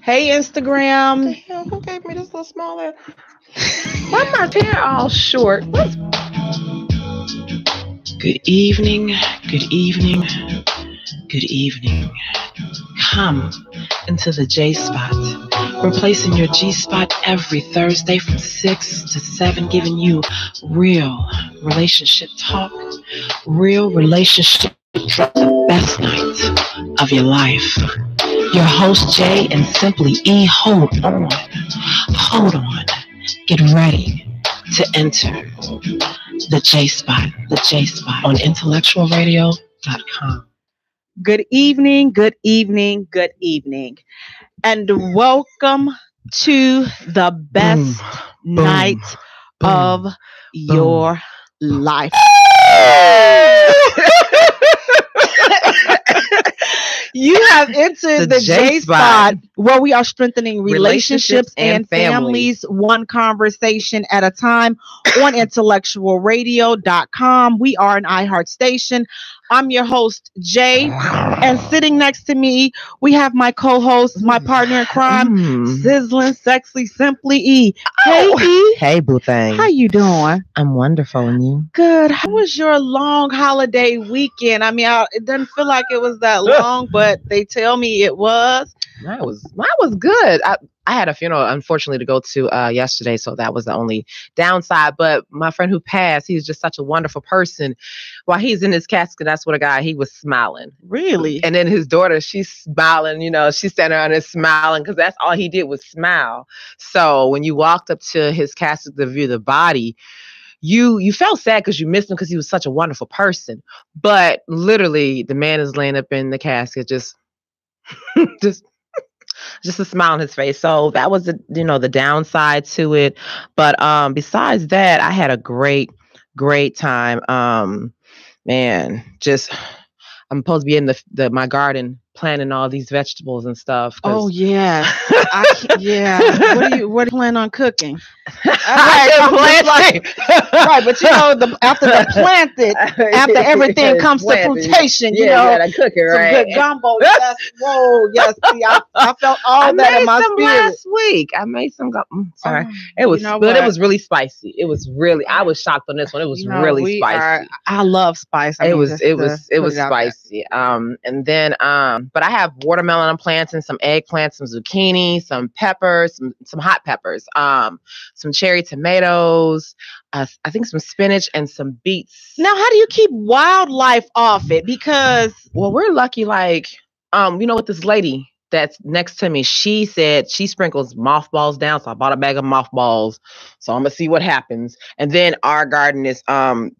Hey, Instagram. What the hell? Who gave me this little smaller? Why my hair all short? What's... Good evening, good evening, good evening. Come into the Jaye Spot. We're placing your G Spot every Thursday from 6 to 7, giving you real relationship talk, real relationship drop, the best night of your life. Your host Jay and Simply E, hold on, get ready to enter the Jaye Spot on intellectualradio.com. Good evening, good evening, good evening. And welcome to the best night of your life. You have entered the Jaye Spot, where we are strengthening relationships and families one conversation at a time on intellectualradio.com. We are an iHeart station. I'm your host, Jay, and sitting next to me, we have my co-host, my partner in crime, sizzling, sexy, Simply E. Hey, E. Hey, boo thing. How you doing? I'm wonderful, and you? Good. How was your long holiday weekend? I mean, it doesn't feel like it was that long, but they tell me it was. Mine was good. I had a funeral, unfortunately, to go to yesterday, so that was the only downside. But my friend who passed, he's just such a wonderful person. While he's in his casket, that's what a guy, he was smiling. Really? And then his daughter, she's smiling, she's standing around there smiling because that's all he did was smile. So when you walked up to his casket to view the body, you felt sad because you missed him because he was such a wonderful person. But literally, the man is laying up in the casket, just a smile on his face. So that was the downside to it. But besides that, I had a great time. Man, I'm supposed to be in my garden planting all these vegetables and stuff. Oh yeah. What do you plan on cooking? Right, but after the planted, after everything comes to fruition, you gotta cook it, right? Some good gumbo. Yes, whoa, yes. See, I felt all that in my spirit. Last week. I made some gumbo. Sorry, it was good. It was really spicy. It was really. I was shocked on this one. It was really spicy. I love spice. It was spicy. And then but I have watermelon I'm planting, some eggplants, some zucchini, some peppers, some hot peppers, some cherry tomatoes, I think some spinach and some beets. Now, how do you keep wildlife off it? Because we're lucky. Like, with this lady that's next to me, she said she sprinkles mothballs down. So I bought a bag of mothballs. So I'm gonna see what happens. And then our garden is fenced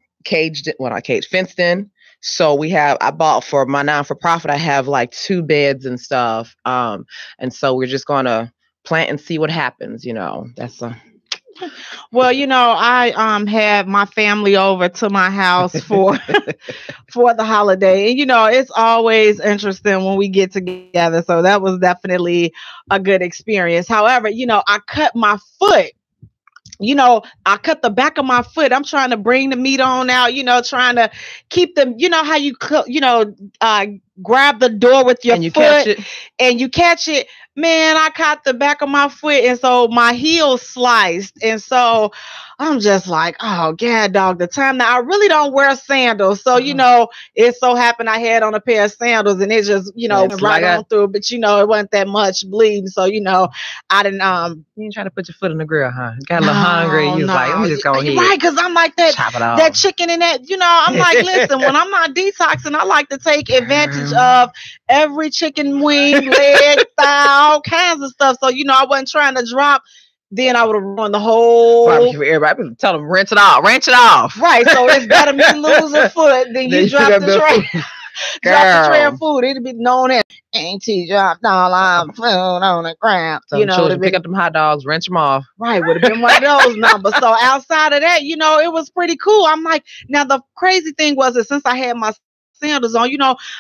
in. So I bought for my non-for-profit, I have like 2 beds and stuff. And so we're just going to plant and see what happens, that's Well, I had my family over to my house for the holiday. And, it's always interesting when we get together. So that was definitely a good experience. However, I cut my foot. I cut the back of my foot. I'm trying to bring the meat on out, trying to keep them, how you, grab the door with your foot and you catch it. Man, I caught the back of my foot, and so my heel sliced. And so I'm just like, oh, God, dog, the time now I really don't wear sandals. So, it so happened I had on a pair of sandals and it just, right on through. But, it wasn't that much bleeding. So, I didn't. You didn't try to put your foot in the grill, huh? Got a little hungry. You was like, let me just go ahead. Right, because I'm like that chicken and that, I'm like, listen, when I'm not detoxing, I like to take advantage of every chicken wing, leg, thigh, all kinds of stuff. So, I wasn't trying to drop. Then I would have ruined the whole barbecue for everybody. Tell them rinse it off. Right. So it's better me lose a foot than you drop the tray. Drop the tray of food. It'd be known as Auntie dropped all our food on the ground. So children pick up them hot dogs, rinse them off. Right. Would have been one of those numbers. So outside of that, it was pretty cool. I'm like, now the crazy thing was that since I had my sandals on,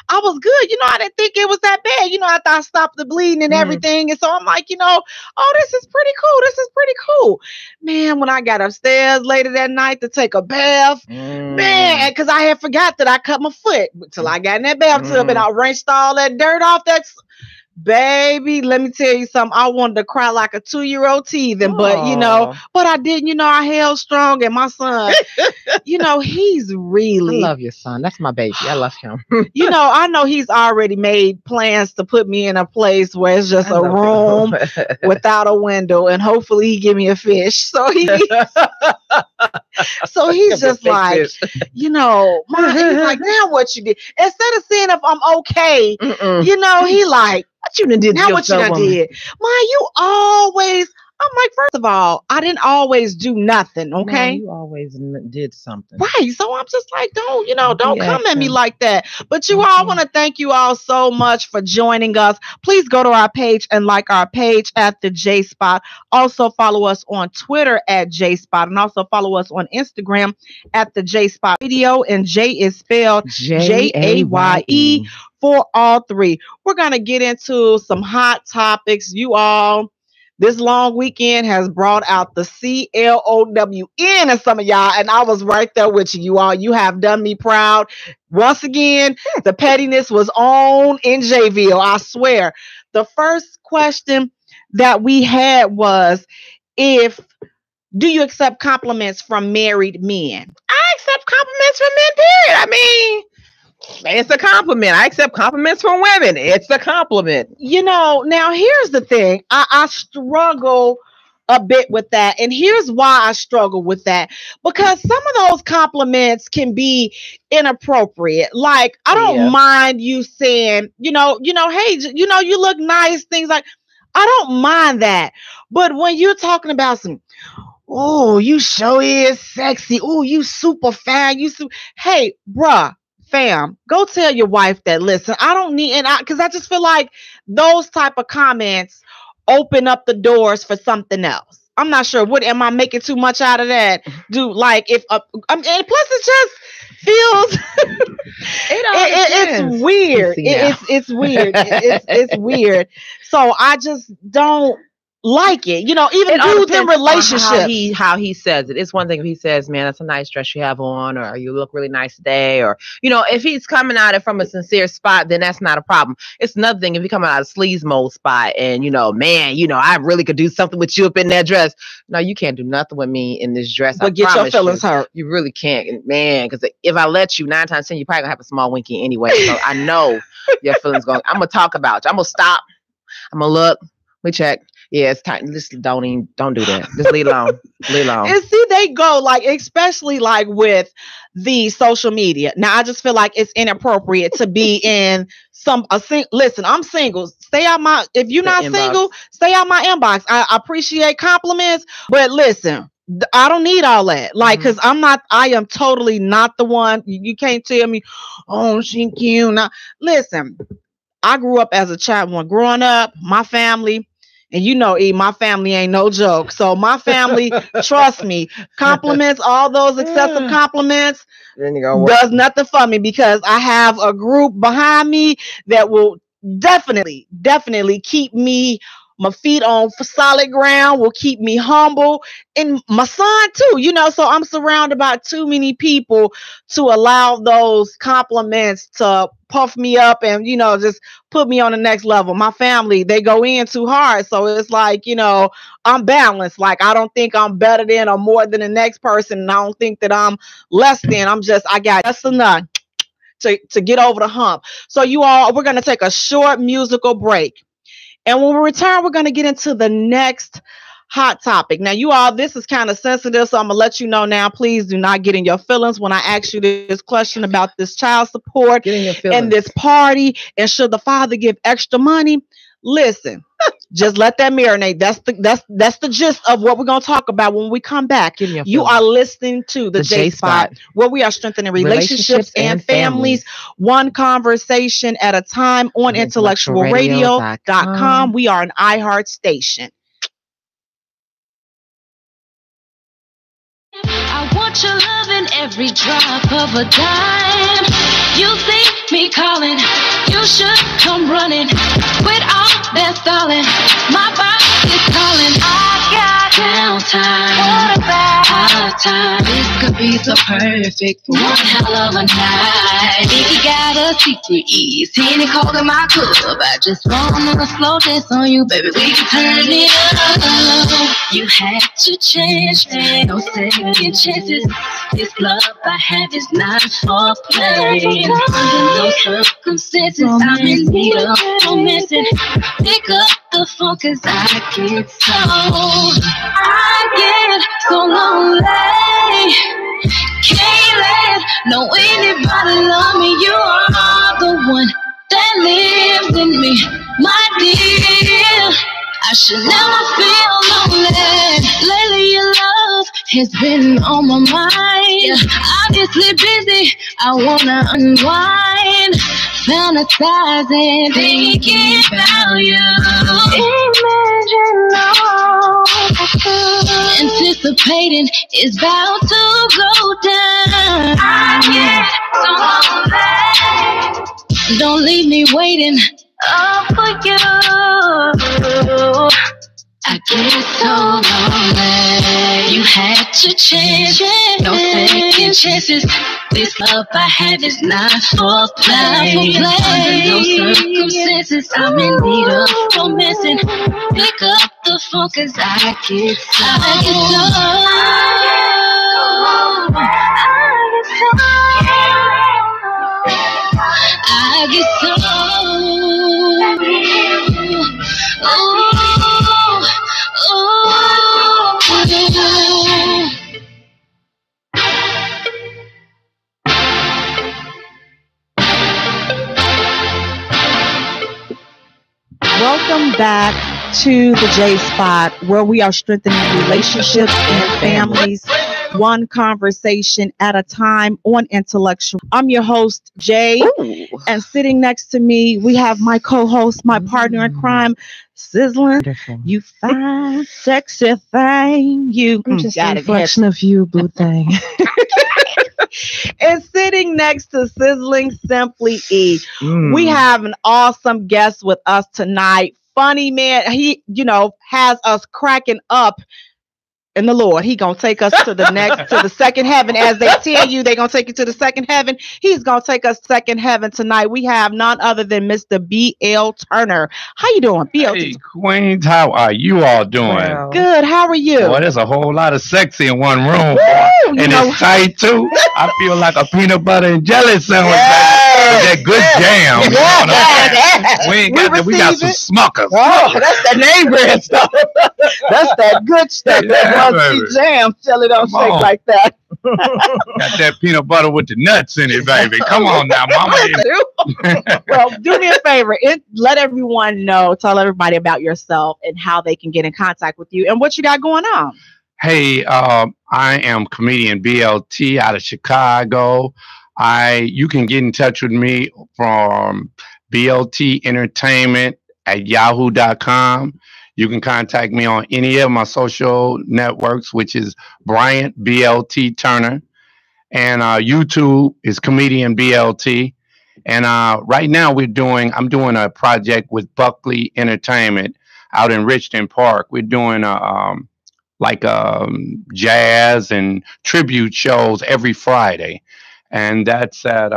I was good. I didn't think it was that bad. After I stopped the bleeding and everything. And so I'm like, oh, this is pretty cool. Man, when I got upstairs later that night to take a bath, man, because I had forgot that I cut my foot until I got in that bathtub and I rinsed all that dirt off. Baby, let me tell you something. I wanted to cry like a 2-year-old teething, but you know, but I didn't. You know, I held strong, and my son, you know, he's really. I love your son. That's my baby. I love him. You know, I know he's already made plans to put me in a place where it's just a room without a window, and hopefully he give me a fish. So he's just like, you know, he's like, now what you did? Instead of seeing if I'm okay, you know, he like, what you done did? Now what you done did? Ma, you always. I'm like, first of all, I didn't always do nothing, okay? No, you always did something. Right. So I'm just like, don't come at me like that. But you all, want to thank you all so much for joining us. Please go to our page and like our page at the Jaye Spot. Also follow us on Twitter at Jaye Spot, and also follow us on Instagram at the Jaye Spot Radio. And Jay is spelled Jaye for all three. We're going to get into some hot topics. You all, this long weekend has brought out the CLOWN in some of y'all, and I was right there with you all. You have done me proud. Once again, the pettiness was on in Jayville, I swear. The first question that we had was, do you accept compliments from married men? I accept compliments from men, period. I mean, it's a compliment. I accept compliments from women. It's a compliment. You know, now here's the thing. I struggle a bit with that. And here's why I struggle with that. Because some of those compliments can be inappropriate. Like, I don't mind you saying, you know, hey, you know, you look nice, things like, I don't mind that. But when you're talking about some, oh, you sure is sexy. Oh, you super fine. Hey, bruh. Fam, go tell your wife that, listen, I don't need, because I just feel like those type of comments open up the doors for something else. I'm not sure. What am I making too much out of that? Like, if and plus it just feels it's weird. It's weird. It's weird. So I just don't like it, you know, even dudes in relationships. How he says it. It's one thing if he says, man, that's a nice dress you have on, or you look really nice today, or, you know, if he's coming at it from a sincere spot, then that's not a problem. It's another thing if he coming out of sleaze mode spot and, you know, man, you know, I really could do something with you up in that dress. No, you can't do nothing with me in this dress. But get your feelings hurt. You really can't, man, because if I let you, 9 times 10, you probably gonna have a small winky anyway. So I know your feelings going. I'm gonna talk about you. I'm gonna stop. I'm gonna look. We check. Yeah, it's time. Just don't do that. Just leave it alone. Leave it alone. And see, they go like, especially like with the social media. Now, I just feel like it's inappropriate to be in listen, I'm single. Stay out my, if you're not single, stay out my inbox. I appreciate compliments, but listen, I don't need all that. Like, cause I am totally not the one. You can't tell me, oh, she cute. Now, listen, I grew up as a child. When growing up, my family, and you know, my family ain't no joke. So my family, trust me, compliments, all those excessive compliments, does nothing for me, because I have a group behind me that will definitely keep my feet on solid ground, will keep me humble, and my son too, you know. So I'm surrounded by too many people to allow those compliments to puff me up and, you know, just put me on the next level. My family, they go in too hard. So it's like, you know, I'm balanced. Like, I don't think I'm better than or more than the next person. And I don't think that I'm less than. I got just enough to get over the hump. So you all, we're going to take a short musical break. And when we return, we're going to get into the next hot topic. Now, you all, this is kind of sensitive, so I'm going to let you know now. Please do not get in your feelings when I ask you this question about this child support and this party. And should the father give extra money? Listen, just let that marinate. That's the gist of what we're going to talk about when we come back. You are listening to the Jaye Spot, where we are strengthening relationships and families, one conversation at a time, on intellectualradio.com. We are an iHeart station. I want your love in every drop of a dime. You see me calling, you should come running. With all that stalling, my body is calling. I got downtime, what about hard time? This could be so perfect for one hell of a night. If you got a secret ease, Henny coke in my cup. I just wanna slow dance on you, baby. We can turn it up. You had to change, no second chances. This love I have is not for play. Under no circumstances, I'm in need of romancing. Pick up the phone, 'cause I get so lonely. Can't let no anybody love me. You are the one that lives in me, my dear. I should never feel lonely. Lately your love has been on my mind. Obviously busy, I wanna unwind, fantasizing, thinking about you. Imagine all anticipating is about to go down. I get so lonely. Don't leave me waiting up for you. I get so lonely. You had to change, no second chances. This love I have is not for play. Under no circumstances, I'm in need of romancing. Pick up the phone, 'cause I get so Welcome back to the Jaye Spot, where we are strengthening relationships and families, one conversation at a time on intellectual. I'm your host, Jay, and sitting next to me, we have my co-host, my partner in crime, Sizzling. Wonderful. You fine, sexy thing. You I'm just a got it. reflection of you, boo thing. And sitting next to Sizzling Simply E, we have an awesome guest with us tonight. Funny man, he, has us cracking up in the Lord. He gonna take us to the next, to the second heaven. As they tell you, they gonna take you to the second heaven. He's gonna take us second heaven tonight. We have none other than Mr. B.L. Turner. How you doing, B.L.? Hey, Queens, how are you all doing? Wow. Good. How are you? Boy, there's a whole lot of sexy in one room. Woo, And it's tight, too. I feel like a peanut butter and jelly sandwich. With that good jam. You know what I'm saying? We ain't got that. We got some Smuckers. Oh, that's that name brand stuff. That's that good stuff. Yeah, That baby. jam. Jelly don't Come shake on. like that. Got that peanut butter with the nuts in it, baby. Come on now, mama. Well, do me a favor. Let everyone know, tell everybody about yourself and how they can get in contact with you and what you got going on. Hey, I am Comedian BLT out of Chicago. You can get in touch with me from BLT Entertainment at yahoo.com. You can contact me on any of my social networks, which is Bryant BLT Turner. And YouTube is Comedian BLT. And right now I'm doing a project with Buckley Entertainment out in Richmond Park. We're doing jazz and tribute shows every Friday. And that's at,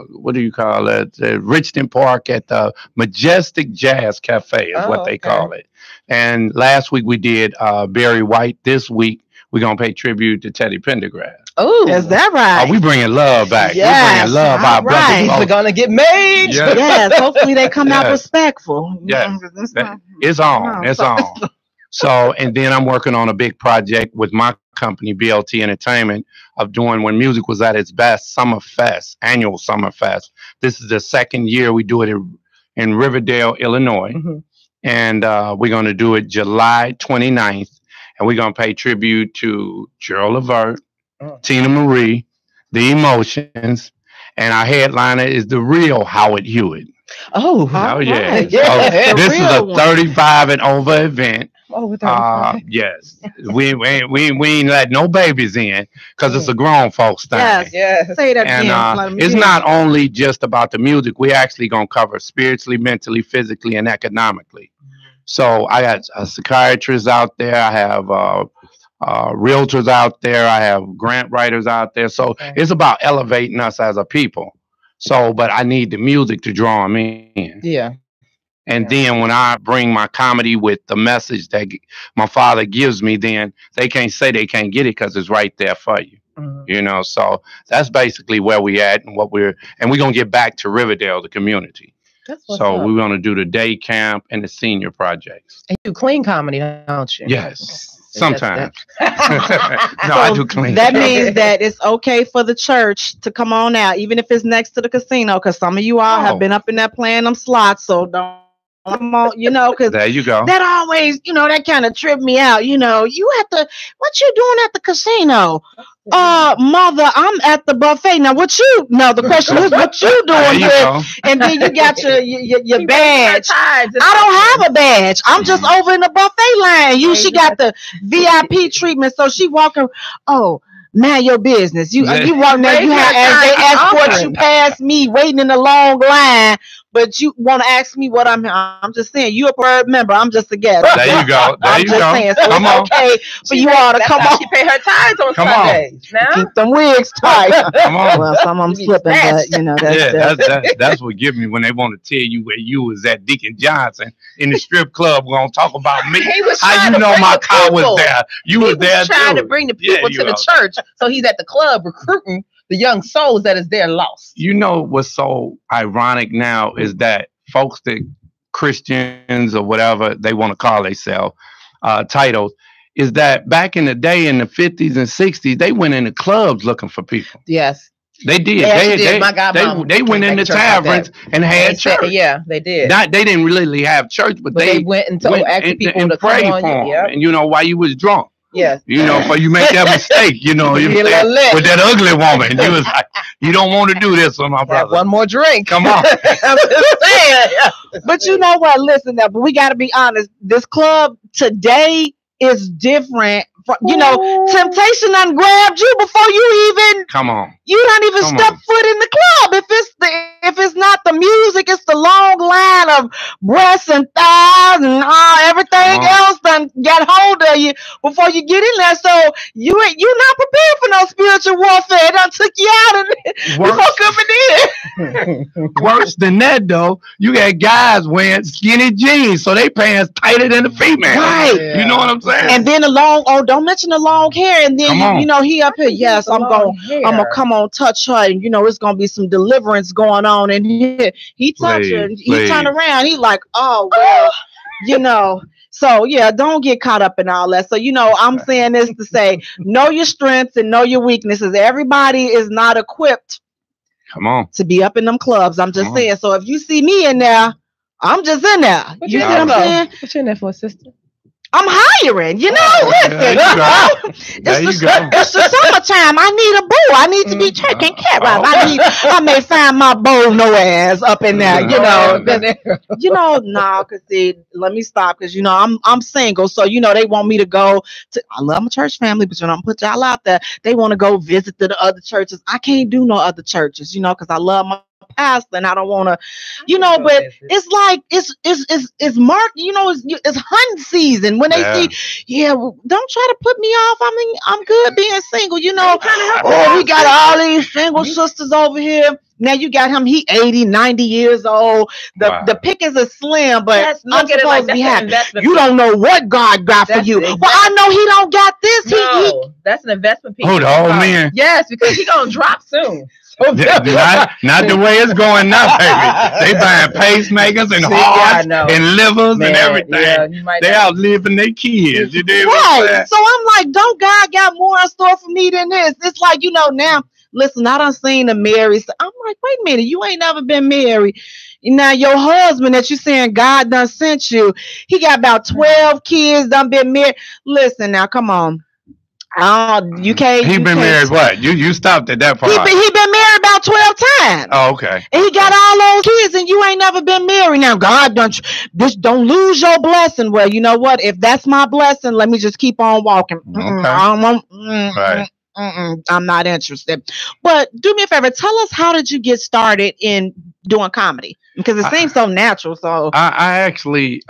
what do you call it? Richmond Park at the Majestic Jazz Cafe is what they call it. And last week we did Barry White. This week we're going to pay tribute to Teddy Pendergrass. Oh, Is that right? Oh, we bringing love back. Yes, We're bringing love. all Our right. these are brothers. gonna get made. Yes. Yes, hopefully they come out Yes. respectful. Yes. It's That- It's on. It's on. So, and then I'm working on a big project with my company, BLT Entertainment, of doing when music was at its best, Summer Fest, annual Summer Fest. This is the second year we do it in Riverdale, Illinois. Mhm. And we're going to do it July 29th. And we're going to pay tribute to Gerald Levert, Tina Marie, The Emotions, and our headliner is the real Howard Hewitt. Oh, Oh, yeah. right. Yeah. So this is real a one. 35 and over event. oh, with our Yes. We ain't let no babies in because it's a grown folks thing. Yes. yes. Say that And again. Let 'em it's hear. not only just about the music. We're actually going to cover spiritually, mentally, physically, and economically. So I got a psychiatrist out there. I have realtors out there. I have grant writers out there. So it's about elevating us as a people. So, but I need the music to draw them in. Yeah. And then when I bring my comedy with the message that my father gives me, then they can't say they can't get it because it's right there for you. You know, so that's basically where we at and we're going to get back to Riverdale, the community. So we're going to do the day camp and the senior projects. And you do clean comedy, don't you? Yes. Sometimes. No, I do clean. That means that it's okay for the church to come on out, even if it's next to the casino, because some of you all have been up in there playing them slots. So don't come on, you know, because there you go. That always, you know, that kind of tripped me out. You know, you have to, what you doing at the casino? Mother, I'm at the buffet. Now, the question is, what you doing here? And then you got your badge. I don't have a badge. I'm just over in the buffet line. She got the VIP treatment. So she walking, mind your business. You walk there, they escort you past me, waiting in a long line. But you want to ask me what I'm just saying. You're a bird member. I'm just a guest. There you go. I'm just saying. So come it's okay for you all to come on. She pay her tithes on Sundays. Now keep them wigs tight. Come on. Well, some of them slipping, but you know that's what give me when they want to tell you where you was at Deacon Johnson in the strip club. We're gonna talk about me. How you know my car was there? You was there too. Trying to bring the people to the church, so he's at the club recruiting the young souls that is there lost. You know what's so ironic now is that folks that Christians or whatever they want to call themselves titles is that back in the day in the 50s and 60s they went into clubs looking for people. Yes. They did. Yes, they went into taverns and had church. They did. They didn't really have church, but they went and told people to pray come for on. them. And you know why you was drunk. Yes. You know, for you make that mistake, you know, with that ugly woman. You was like, you don't want to do this with my brother. One more drink. Come on. I'm just saying. But you know what? Listen, but we got to be honest. This club today is different. You know, temptation done grabbed you before you even come on. You don't even step foot in the club. If it's not the music, it's the long line of breasts and thighs and everything else done got hold of you before you get in there. So you're not prepared for no spiritual warfare. It done took you out before coming in. Worse than that though, you got guys wearing skinny jeans, so they pants tighter than the female. Right. Yeah. You know what I'm saying? And then don't mention the long hair. And then you know he up here. Yes, I'm gonna come on, touch her, and you know it's gonna be some deliverance going on. And he touched her, and he turned around. He like, oh well, you know. So yeah, don't get caught up in all that. So you know, I'm saying this to say, know your strengths and know your weaknesses. Everybody is not equipped. Come on. To be up in them clubs. I'm just saying. So if you see me in there, I'm just in there. You see what I'm saying? What you in there for, sister? I'm hiring, you know. Listen, it's the summertime. I need a boo. I need to be taken care of. I may find my no ass up in there, you know. You know, cause let me stop, cause you know I'm single, so you know they want me to go to. I love my church family, but you know I'm put y'all out there. They want to go visit the other churches. I can't do no other churches, you know, cause I love my pastor and I don't want to, you know. But it's like it's marked, you know. It's hunting season when they see. Don't try to put me off. I mean, I'm good being single, you know. We got all these single sisters over here. Now you got him. He 80, 90 years old. The pickings are slim, but I'm supposed to be happy. You don't know what God got for you. Well, I know he don't got this. No, that's an investment piece. Oh, the old man. Yes, because he gonna drop soon. Not the way it's going now, baby. They buying pacemakers and hearts and livers and everything. They outliving their kids. You did right. So I'm like, don't God got more in store for me than this? It's like, you know, now. Listen, I done seen the married. I'm like, wait a minute, you ain't never been married. Now your husband that you saying God done sent you, he got about 12 kids, done been married. Listen now, come on. You can't. He been married what? You stopped at that part. He been married about 12 times. Oh, okay. And he got all those kids, and you ain't never been married. Now God don't lose your blessing. Well, you know what? If that's my blessing, let me just keep on walking. Okay. Right. I'm not interested. But do me a favor, tell us, how did you get started in doing comedy? Because it seems so natural. So I actually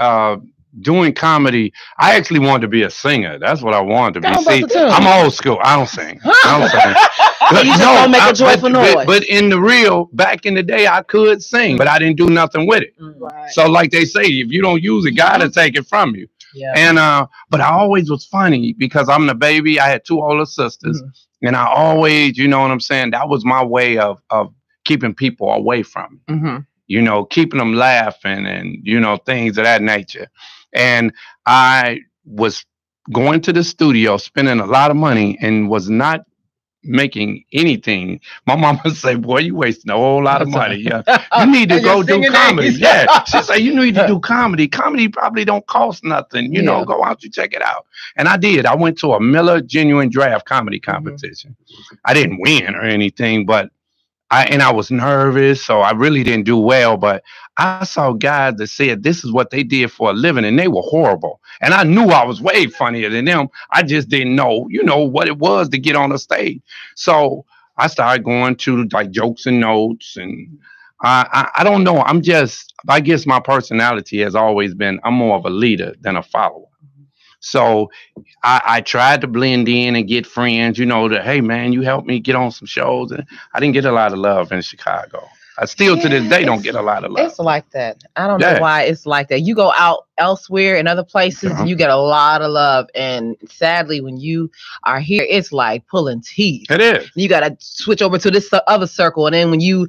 doing comedy, I actually wanted to be a singer. That's what I wanted to be. Go See, bust a tune. I'm old school. I don't sing. I don't sing. You just don't make a joyful noise. But in the real, back in the day, I could sing, but I didn't do nothing with it. Right. So, like they say, if you don't use it, God will take it from you. Yeah. And but I always was funny because I'm the baby. I had 2 older sisters, and I always, you know what I'm saying. That was my way of keeping people away from me. You know, keeping them laughing and, you know, things of that nature. And I was going to the studio, spending a lot of money and was not making anything. My mama would say, boy, you wasting a whole lot of money. Yeah. You need to go do comedy. Yeah. She said, you need to do comedy. Comedy probably don't cost nothing. You know, go out and check it out. And I did. I went to a Miller Genuine Draft comedy competition. I didn't win or anything, but I was nervous, so I really didn't do well, but I saw guys that said this is what they did for a living, and they were horrible. And I knew I was way funnier than them. I just didn't know, you know, what it was to get on the stage. So I started going to like jokes and notes, and I don't know. I guess my personality has always been, I'm more of a leader than a follower. So I tried to blend in and get friends, you know, that, hey, man, you helped me get on some shows. And I didn't get a lot of love in Chicago. I still to this day don't get a lot of love. It's like that. I don't know why it's like that. You go out elsewhere in other places and you get a lot of love. And sadly, when you are here, it's like pulling teeth. It is. You got to switch over to this other circle. And then when you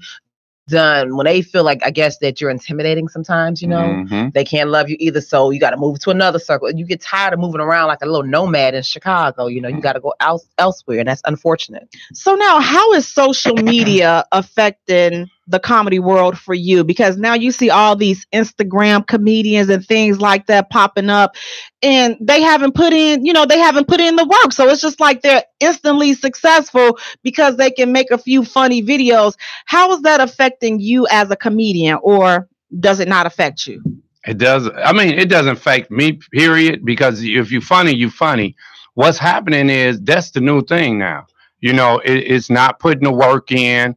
done, when they feel like, I guess, that you're intimidating sometimes, you know, they can't love you either. So you got to move to another circle. You get tired of moving around like a little nomad in Chicago. You know, you got to go elsewhere. And that's unfortunate. So now, how is social media affecting the comedy world for you? Because now you see all these Instagram comedians and things like that popping up, and they haven't put in, you know, they haven't put in the work. So it's just like they're instantly successful because they can make a few funny videos. How is that affecting you as a comedian, or does it not affect you? It does. I mean, it doesn't affect me, period, because if you're funny, you're funny. What's happening is that's the new thing now. You know, it's not putting the work in.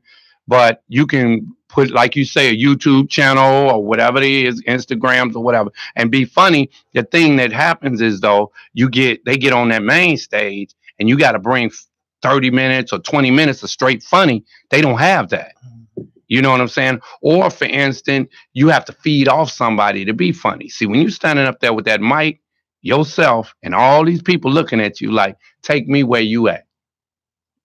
But you can put, like you say, a YouTube channel or whatever it is, Instagrams or whatever, and be funny. The thing that happens is, though, they get on that main stage and you got to bring 30 minutes or 20 minutes of straight funny. They don't have that. You know what I'm saying? Or, for instance, you have to feed off somebody to be funny. See, when you're standing up there with that mic, yourself, and all these people looking at you like, take me where you at.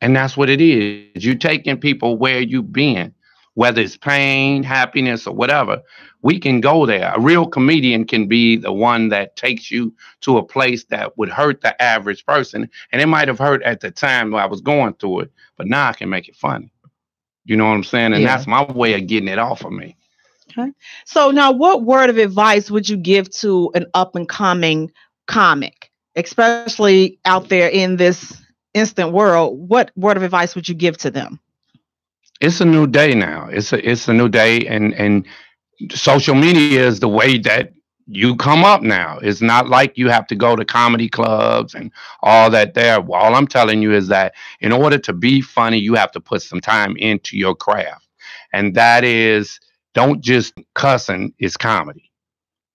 And that's what it is. You're taking people where you've been, whether it's pain, happiness, or whatever. We can go there. A real comedian can be the one that takes you to a place that would hurt the average person. And it might have hurt at the time when I was going through it, but now I can make it funny. You know what I'm saying? And that's my way of getting it off of me. Okay. So now, what word of advice would you give to an up-and-coming comic, especially out there in this instant world? What word of advice would you give to them? It's a new day now. It's a new day, and social media is the way that you come up now. It's not like you have to go to comedy clubs and all that there. All I'm telling you is that in order to be funny, you have to put some time into your craft. And that is, don't just cussing is comedy.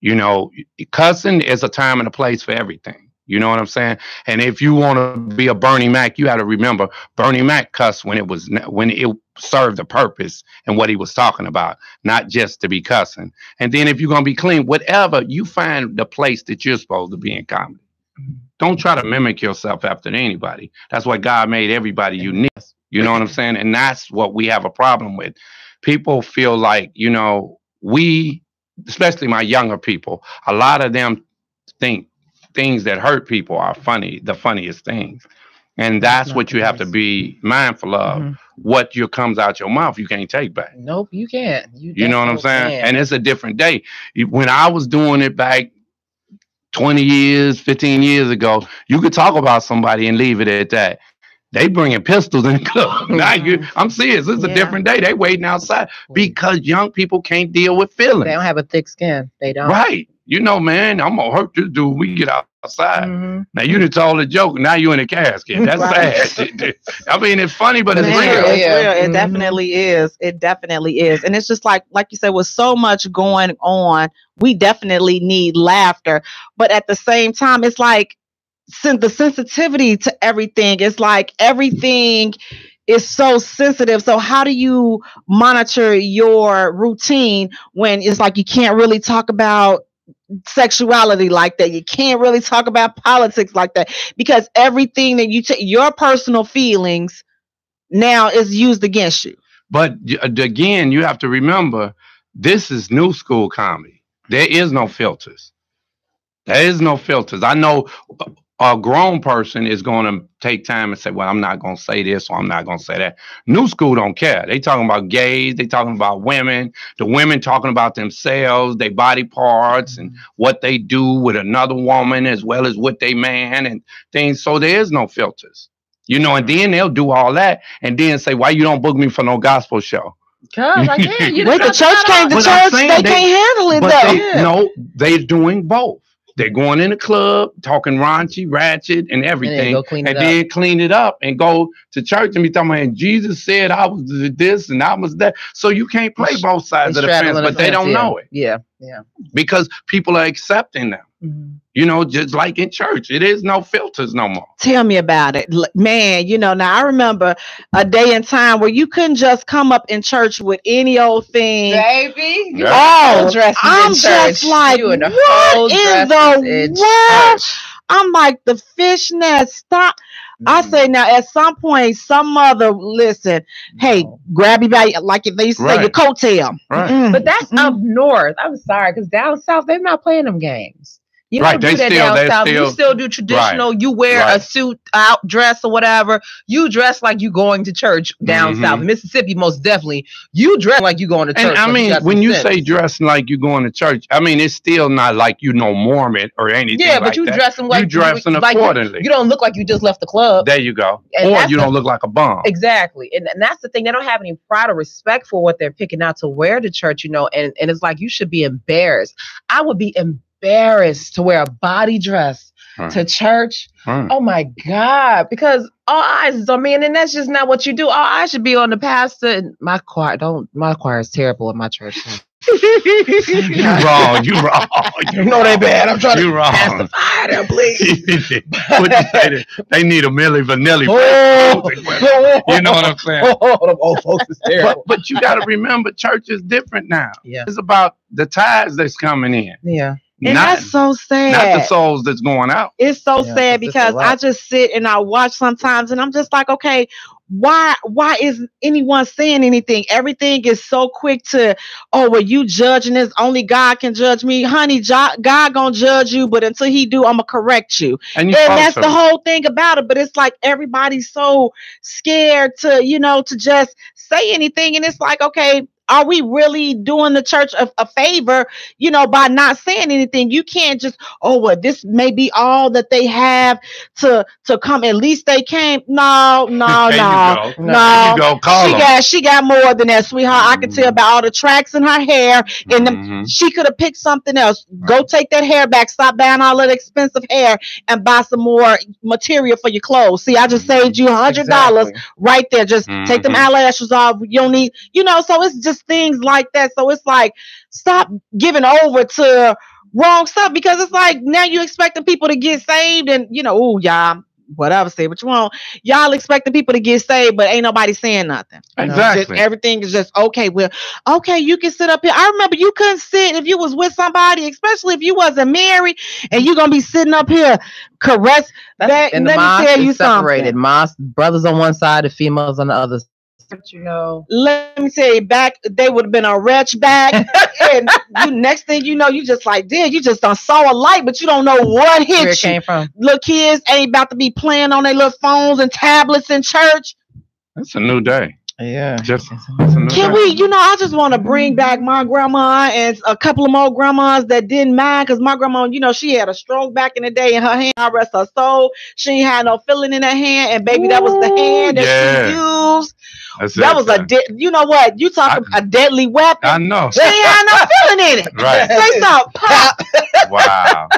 You know, cussing is a time and a place for everything. You know what I'm saying? And if you want to be a Bernie Mac, you got to remember Bernie Mac cussed when it served a purpose and what he was talking about, not just to be cussing. And then if you're going to be clean, whatever, you find the place that you're supposed to be in comedy. Don't try to mimic yourself after anybody. That's why God made everybody unique. You know what I'm saying? And that's what we have a problem with. People feel like, you know, especially my younger people, a lot of them think things that hurt people are funny, the funniest things. And that's what you have to be mindful of. What comes out your mouth, you can't take back. Nope, you can't. You know what I'm saying? And it's a different day. When I was doing it back 20 years, 15 years ago, you could talk about somebody and leave it at that. They bringing pistols in the club. Now I'm serious. It's a different day. They waiting outside because young people can't deal with feelings. They don't have a thick skin. They don't. Right. You know, man, I'm gonna hurt this dude when we get outside. Now you done told a joke, now you in a casket. That's sad. I mean, it's funny, but it's real. It's real. It definitely is. It definitely is. And it's just like you said, with so much going on, we definitely need laughter. But at the same time, it's like the sensitivity to everything. It's like everything is so sensitive. So how do you monitor your routine when it's like you can't really talk about sexuality like that? You can't really talk about politics like that, because everything that you take, your personal feelings now is used against you. But again, you have to remember, this is new school comedy. There is no filters. There is no filters. I know a grown person is going to take time and say, well, I'm not going to say this or I'm not going to say that. New school don't care. They talking about gays. They talking about women. The women talking about themselves, their body parts, and what they do with another woman as well as with their man and things. So there is no filters. You know, and then they'll do all that and then say, why you don't book me for no gospel show? Because I can't. Wait, the church came to church. They can't handle it, though. No, they're doing both. They're going in the club, talking raunchy, ratchet, and everything, and then clean it up and go to church and be talking about, Jesus said I was this and I was that. So you can't play both sides of the fence, but they don't know it. Yeah. Because people are accepting them. You know, just like in church, it is no filters no more. Tell me about it, man. You know, now I remember a day and time where you couldn't just come up in church with any old thing, baby. I'm just like, what in the world? I'm like, the fishnet, stop. I say now, at some point, some mother, listen, hey, grab you by, like if they used to say, your coattail. But that's up north. I'm sorry, because down south, they're not playing them games. You don't do that down south. You still do traditional. You wear a suit, out dress or whatever. You dress like you going to church down south. Mississippi, most definitely. You dress like you going to church. And I mean, when you say dressing like you going to church, I mean, it's still not like you know Mormon or anything. Yeah, but you dressing like you dressing accordingly. You don't look like you just left the club. There you go. And or you don't look like a bum. Exactly. And that's the thing. They don't have any pride or respect for what they're picking out to wear to church, you know, and it's like you should be embarrassed. I would be embarrassed to wear a body dress to church. Oh my God, because all eyes is on me, and then that's just not what you do. All eyes should be on the pastor. And my choir is terrible at my church. You wrong. You know they bad. I'm trying to pass the fire there, please. What you say? They need a Milli Vanilli. You know what I'm saying? Them old folks is terrible. But you got to remember, church is different now. Yeah. It's about the tithes that's coming in. Yeah. And that's so sad. Not the souls that's going out. It's so sad because I just sit and I watch sometimes and I'm just like, okay, why isn't anyone saying anything? Everything is so quick to, oh, well, you judging this, only God can judge me. Honey, God gonna judge you, but until he do, I'm gonna correct you. And that's the whole thing about it. But it's like everybody's so scared to, you know, to just say anything. And it's like, okay, are we really doing the church a favor, you know, by not saying anything? You can't just, oh, well, this may be all that they have to come. At least they came. No. She got more than that, sweetheart. I can tell by all the tracks in her hair. And she could have picked something else. Go take that hair back. Stop buying all that expensive hair and buy some more material for your clothes. See, I just saved you $100 right there. Just take them eyelashes off. You don't need, you know, so it's just things like that. So it's like, stop giving over to wrong stuff, because it's like now you expecting people to get saved and, you know, oh, y'all, whatever, say what you want. Y'all expecting people to get saved, but ain't nobody saying nothing. Exactly. Just, everything is just, okay, well, okay, you can sit up here. I remember you couldn't sit if you was with somebody, especially if you wasn't married, and you're going to be sitting up here caress. Let me tell you separated. Mosque, brothers on one side, the females on the other. You know, let me tell you, back they would have been a wretch back, and next thing you know, you just like, damn, you just saw a light, but you don't know what hit where it came from. Little kids ain't about to be playing on their little phones and tablets in church. It's a new day. Yeah. Just listen to Can that. we, I just want to bring back my grandma and a couple of more grandmas that didn't mind because my grandma, she had a stroke back in the day and her hand, I rest her soul. She ain't had no feeling in her hand. And baby, that was the hand that she used. That's That it, was man. you know what? You talk about a deadly weapon. I know. She ain't had no feeling in it. Right. Say something. Pop. Wow.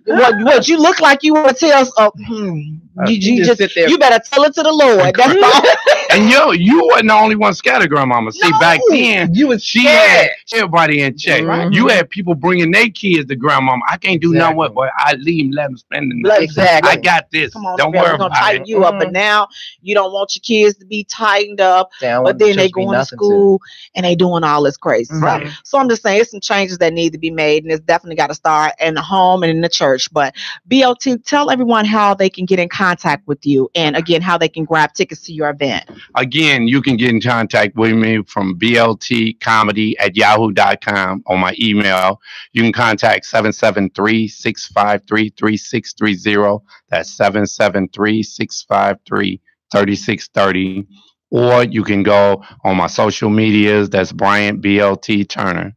What you look like you want to tell you just sit there. you better tell it to the Lord. That's all. And you wasn't the only one scared of grandmama. See, back then, she had everybody in check. Right. You had people bringing their kids to grandmama. I can't do nothing with, but I leave them, let them spend the night. Exactly. I got this. Come on, don't we're worry gonna about tighten it. you up. But now you don't want your kids to be tightened up. But then they going to school and they doing all this crazy stuff. So I'm just saying, it's some changes that need to be made, and it's definitely got to start in the home and in the church. But BLT, tell everyone how they can get in contact with you, and again, how they can grab tickets to your event. Again, you can get in contact with me from bltcomedy@yahoo.com on my email. You can contact 773-653-3630. That's 773-653-3630. Or you can go on my social medias. That's Bryant BLT Turner.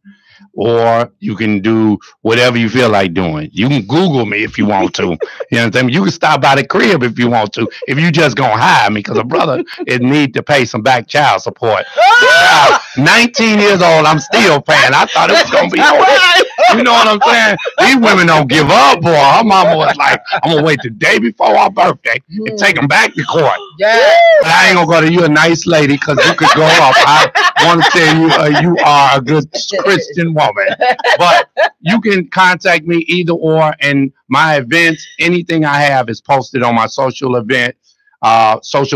Or you can do whatever you feel like doing. You can Google me if you want to. You know what I mean? You can stop by the crib if you want to. If you just gonna hire me, because a brother is need to pay some back child support. 19 years old, I'm still paying. I thought it was gonna be okay. You know what I'm saying? These women don't give up, boy. Her mama was like, I'm gonna wait the day before our birthday and take them back to court. Yeah. But I ain't gonna go to you, a nice lady, because you could go up. I want to tell you, you are a good Christian woman. But you can contact me either or, and my events, anything I have is posted on my social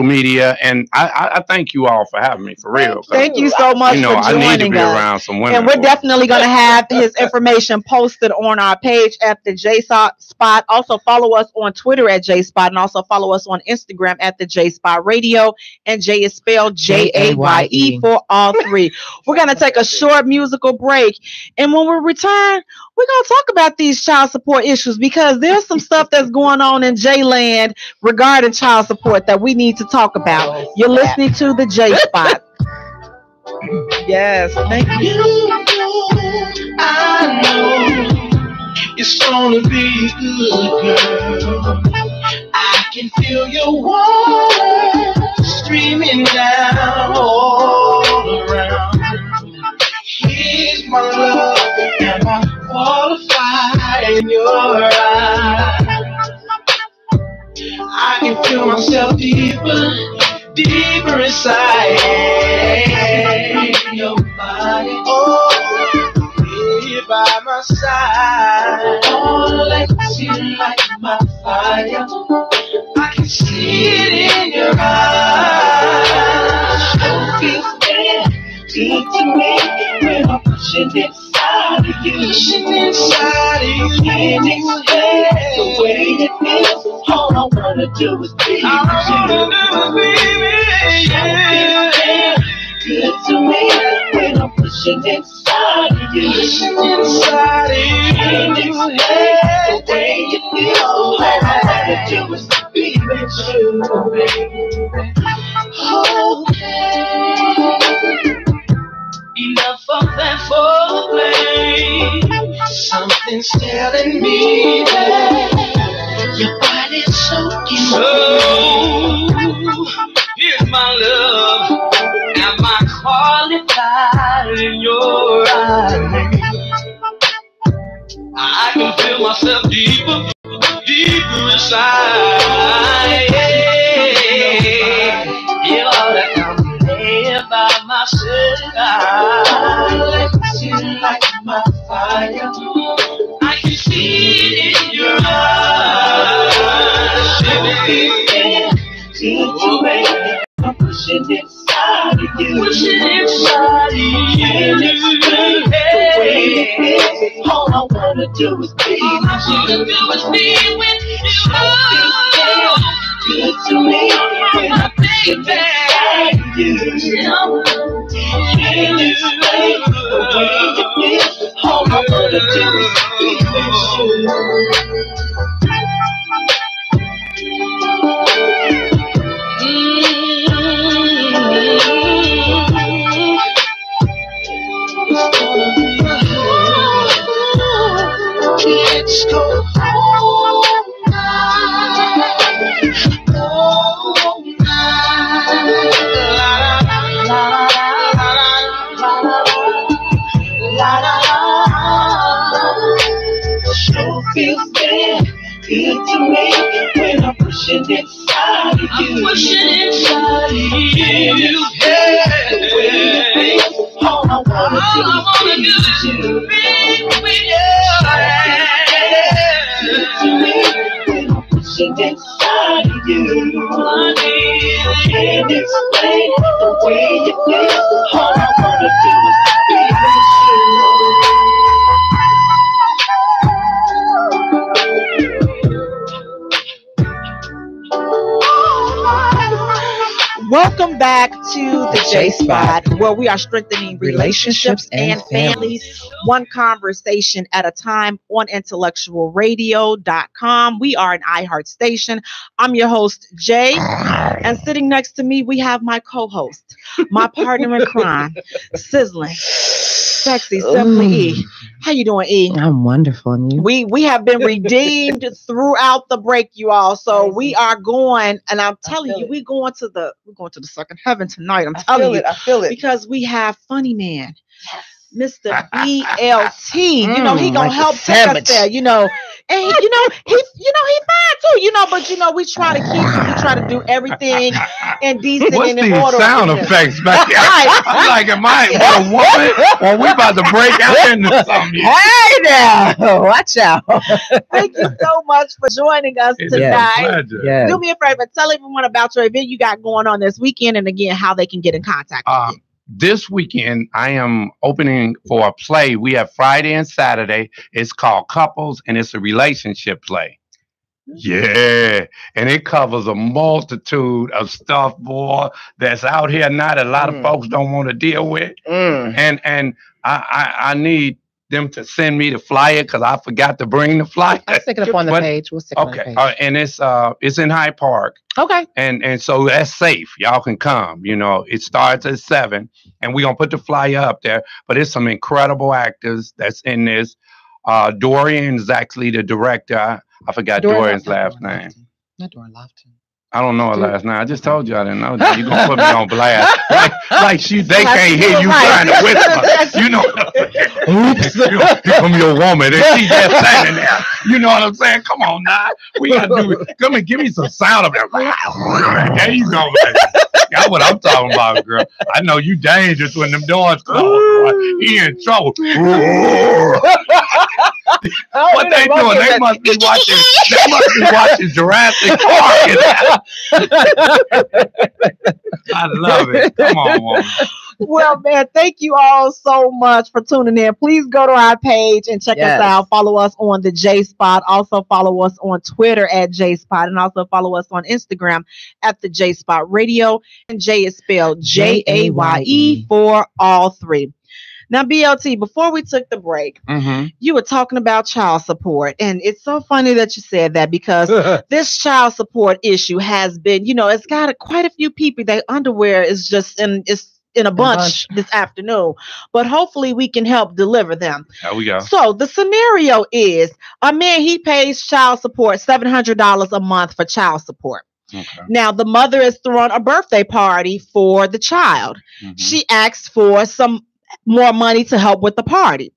media, and I thank you all for having me, for real. Thank you so much for joining us. I need to be around some women. And we're definitely going to have his information posted on our page at the Jaye Spot. Also follow us on Twitter at Jaye Spot, and also follow us on Instagram at the Jaye Spot Radio. And Jay is spelled Jaye for all three. We're going to take a short musical break, and when we return, we're going to talk about these child support issues, because there's some stuff that's going on in J-Land regarding child support that we need to talk about. You're listening to the Jaye Spot. Yes, thank you. I know it's gonna be good, girl. I can feel your water streaming down all around. Here's my love, and I qualify in your eyes. I can feel myself deeper inside your body. Oh, here by my side. Oh, like you like my fire. I can see it in your eyes. Don't feel bad, good to me when I'm pushing inside of you. Pushing inside of you. Can't explain the way it feels. All I wanna do is be with you. Yeah. Good to me when I'm pushing inside of you. Pushing inside of you. Can't explain the way it feels. All I wanna do is be with you, baby. Okay. Enough of that foreplay. Something's telling me that your body's soaking. So here's my love. Am I qualified in your eyes? I can feel myself deeper inside. Yeah, all that I'm here by myself. I like you like my fire. I can see it in your eyes. I'm pushing inside of you. Pushing inside of you. All I wanna do is be with you. Good to me when I'm pushing inside of you. Can't explain the way it feels. All I wanna do is be with you. let's go home night. Home night. La la la la la la. Sure feels good to me when I'm pushing inside of you. I'm pushing inside of you. Yeah. The way you feel, all I wanna do is be with you. To me when I'm pushing inside of you. I can't explain the way you feel. All I wanna do is be with you. Welcome back to the Jaye Spot, where we are strengthening relationships and families, one conversation at a time on intellectualradio.com. We are an iHeart station. I'm your host, Jay, and sitting next to me, we have my co-host, my partner in crime, sizzling, sexy, simply E. How you doing, E? I'm wonderful. And you? We have been redeemed throughout the break, you all. So we are going, and I'm telling you, we're going to the second heaven tonight. I'm telling you, I feel it. because we have Funny Man, Mr. BLT. You know, he gonna help take us there. You know, and he fine too. But we try to do everything in decent What's and in these order. sound effects back there? I'm like, am I a woman? Or we about to break out into something? Hey now, watch out. Thank you so much for joining us It's a tonight. pleasure. Yeah. Do me a favor, tell everyone about your event you got going on this weekend, and again, how they can get in contact with you. This weekend, I am opening for a play. We have Friday and Saturday. It's called Couples, and it's a relationship play. Yeah, and it covers a multitude of stuff, boy, that's out here now that a lot of folks don't want to deal with. And I need them to send me the flyer because I forgot to bring the flyer. I'll stick it up on the page. We'll stick it on the page. And it's in Hyde Park. Okay. And so that's safe. Y'all can come. You know, it starts at 7, and we're gonna put the flyer up there. But it's some incredible actors that's in this. Dorian is actually the director. I forgot Dorian's last name. Not Dorian Lofton. I don't know her last name. I just told you I didn't know that. You're gonna put me on blast. Like they can't hear you trying to whisper. You know what I'm saying? Oops. Here come your woman. And she's just standing there. You know what I'm saying? Come on now. We gotta do it. Come and give me some sound of that. There you go, man. That's what I'm talking about, girl. I know you dangerous when them doors close. Boy. He in trouble. What they doing? They must be watching. They must be watching Jurassic Park. I love it. Come on, woman. Well, man, thank you all so much for tuning in. Please go to our page and check us out. Follow us on the Jaye Spot. Also follow us on Twitter at Jaye Spot, and also follow us on Instagram at the Jaye Spot Radio. And Jay is spelled Jaye for all three. Now, BLT, before we took the break, you were talking about child support. And it's so funny that you said that, because this child support issue has been, it's got quite a few people. Their underwear is just in a bunch this afternoon. But hopefully we can help deliver them. There we go. So the scenario is a man, he pays child support, $700 a month for child support. Okay. Now, the mother is throwing a birthday party for the child. She asks for some more money to help with the party.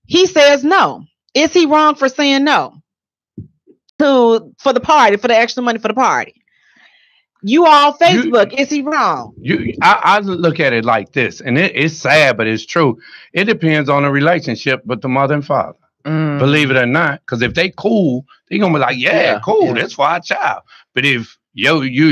He says no. Is he wrong for saying no for the party, for the extra money for the party? You all Facebook, is he wrong? I look at it like this, and it's sad, but it's true. It depends on the relationship with the mother and father. Believe it or not, because if they cool, they gonna be like, yeah, cool, that's for our child. But if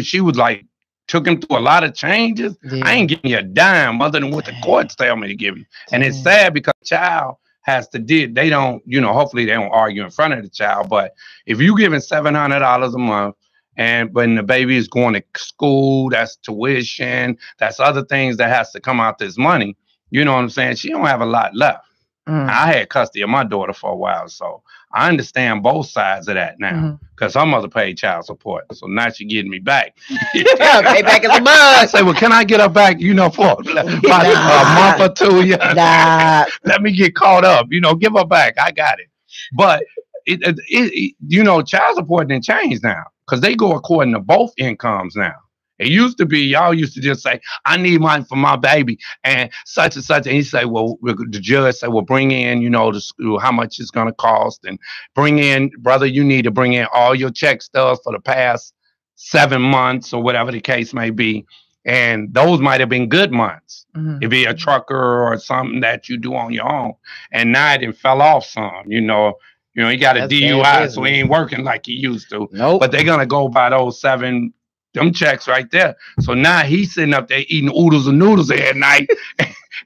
she was like, took him through a lot of changes, I ain't giving you a dime other than what the courts tell me to give you. And it's sad because the child has to they don't, hopefully they don't argue in front of the child. But if you giving $700 a month, and when the baby is going to school, that's tuition, that's other things that has to come out this money, you know what I'm saying? She don't have a lot left. I had custody of my daughter for a while, so I understand both sides of that now, because her mother paid child support, so now she getting me back. Pay back in the mud. I say, well, can I get her back, for about a month or two? Let me get caught up, give her back. I got it. But you know, child support didn't change now because they go according to both incomes now. It used to be, y'all used to just say, I need money for my baby and such and such. And he say, well, the judge say, well, bring in, you know, how much it's going to cost, and bring in, brother, you need to bring in all your check stubs for the past 7 months or whatever the case may be. And those might have been good months. It'd be a trucker or something that you do on your own. And now it fell off some, you know, he got a DUI, so he ain't working like he used to. Nope. But they're going to go by those them checks right there. So now he's sitting up there eating oodles and noodles at night,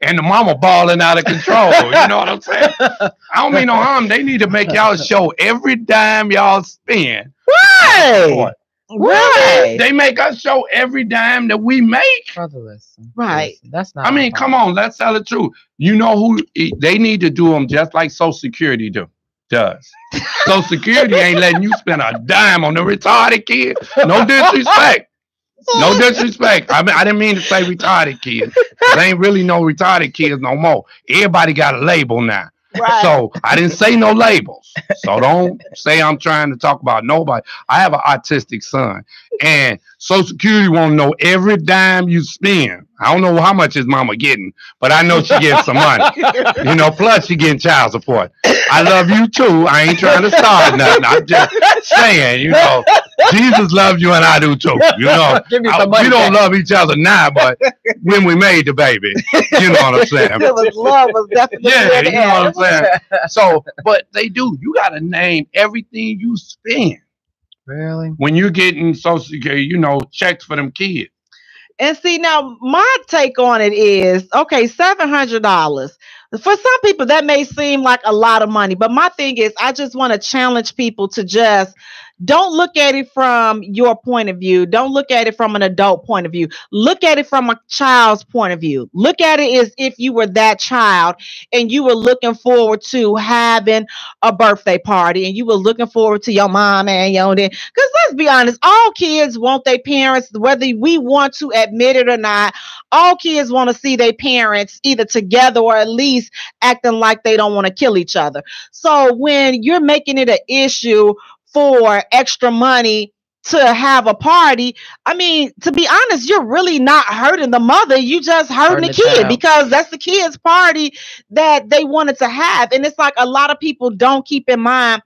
and the mama balling out of control. You know what I'm saying? I don't mean no harm. They need to make y'all show every dime y'all spend. Right. Right. They make us show every dime that we make. Brother, listen. Right. Listen, that's not. I mean, come on, let's tell the truth. You know who they need to do them just like Social Security does. Social Security ain't letting you spend a dime on the retarded kid. No disrespect. No disrespect. I mean, I didn't mean to say retarded kids. There ain't really no retarded kids no more. Everybody got a label now. Right. So I didn't say no labels. So don't say I'm trying to talk about nobody. I have an autistic son, and Social Security won't know every dime you spend. I don't know how much his mama getting, but I know she getting some money. You know, plus she getting child support. I love you too. I ain't trying to start nothing. I'm just saying, you know, Jesus loves you and I do too. You know, we don't love each other now, but when we made the baby, you know what I'm saying? Love was definitely you know what I'm saying? So, but they do. You got to name everything you spend. Really? When you're getting Social Security, you know, checks for them kids. And see, now my take on it is, okay, $700. For some people, that may seem like a lot of money, but my thing is, I just want to challenge people to just don't look at it from your point of view. Don't look at it from an adult point of view. Look at it from a child's point of view. Look at it as if you were that child and you were looking forward to having a birthday party and you were looking forward to your mom and your dad. Because let's be honest, all kids want their parents, whether we want to admit it or not, all kids want to see their parents either together or at least acting like they don't want to kill each other. So when you're making it an issue for extra money to have a party, I mean, to be honest, you're really not hurting the mother. You just hurting the kid because that's the kid's party that they wanted to have. And it's like a lot of people don't keep in mind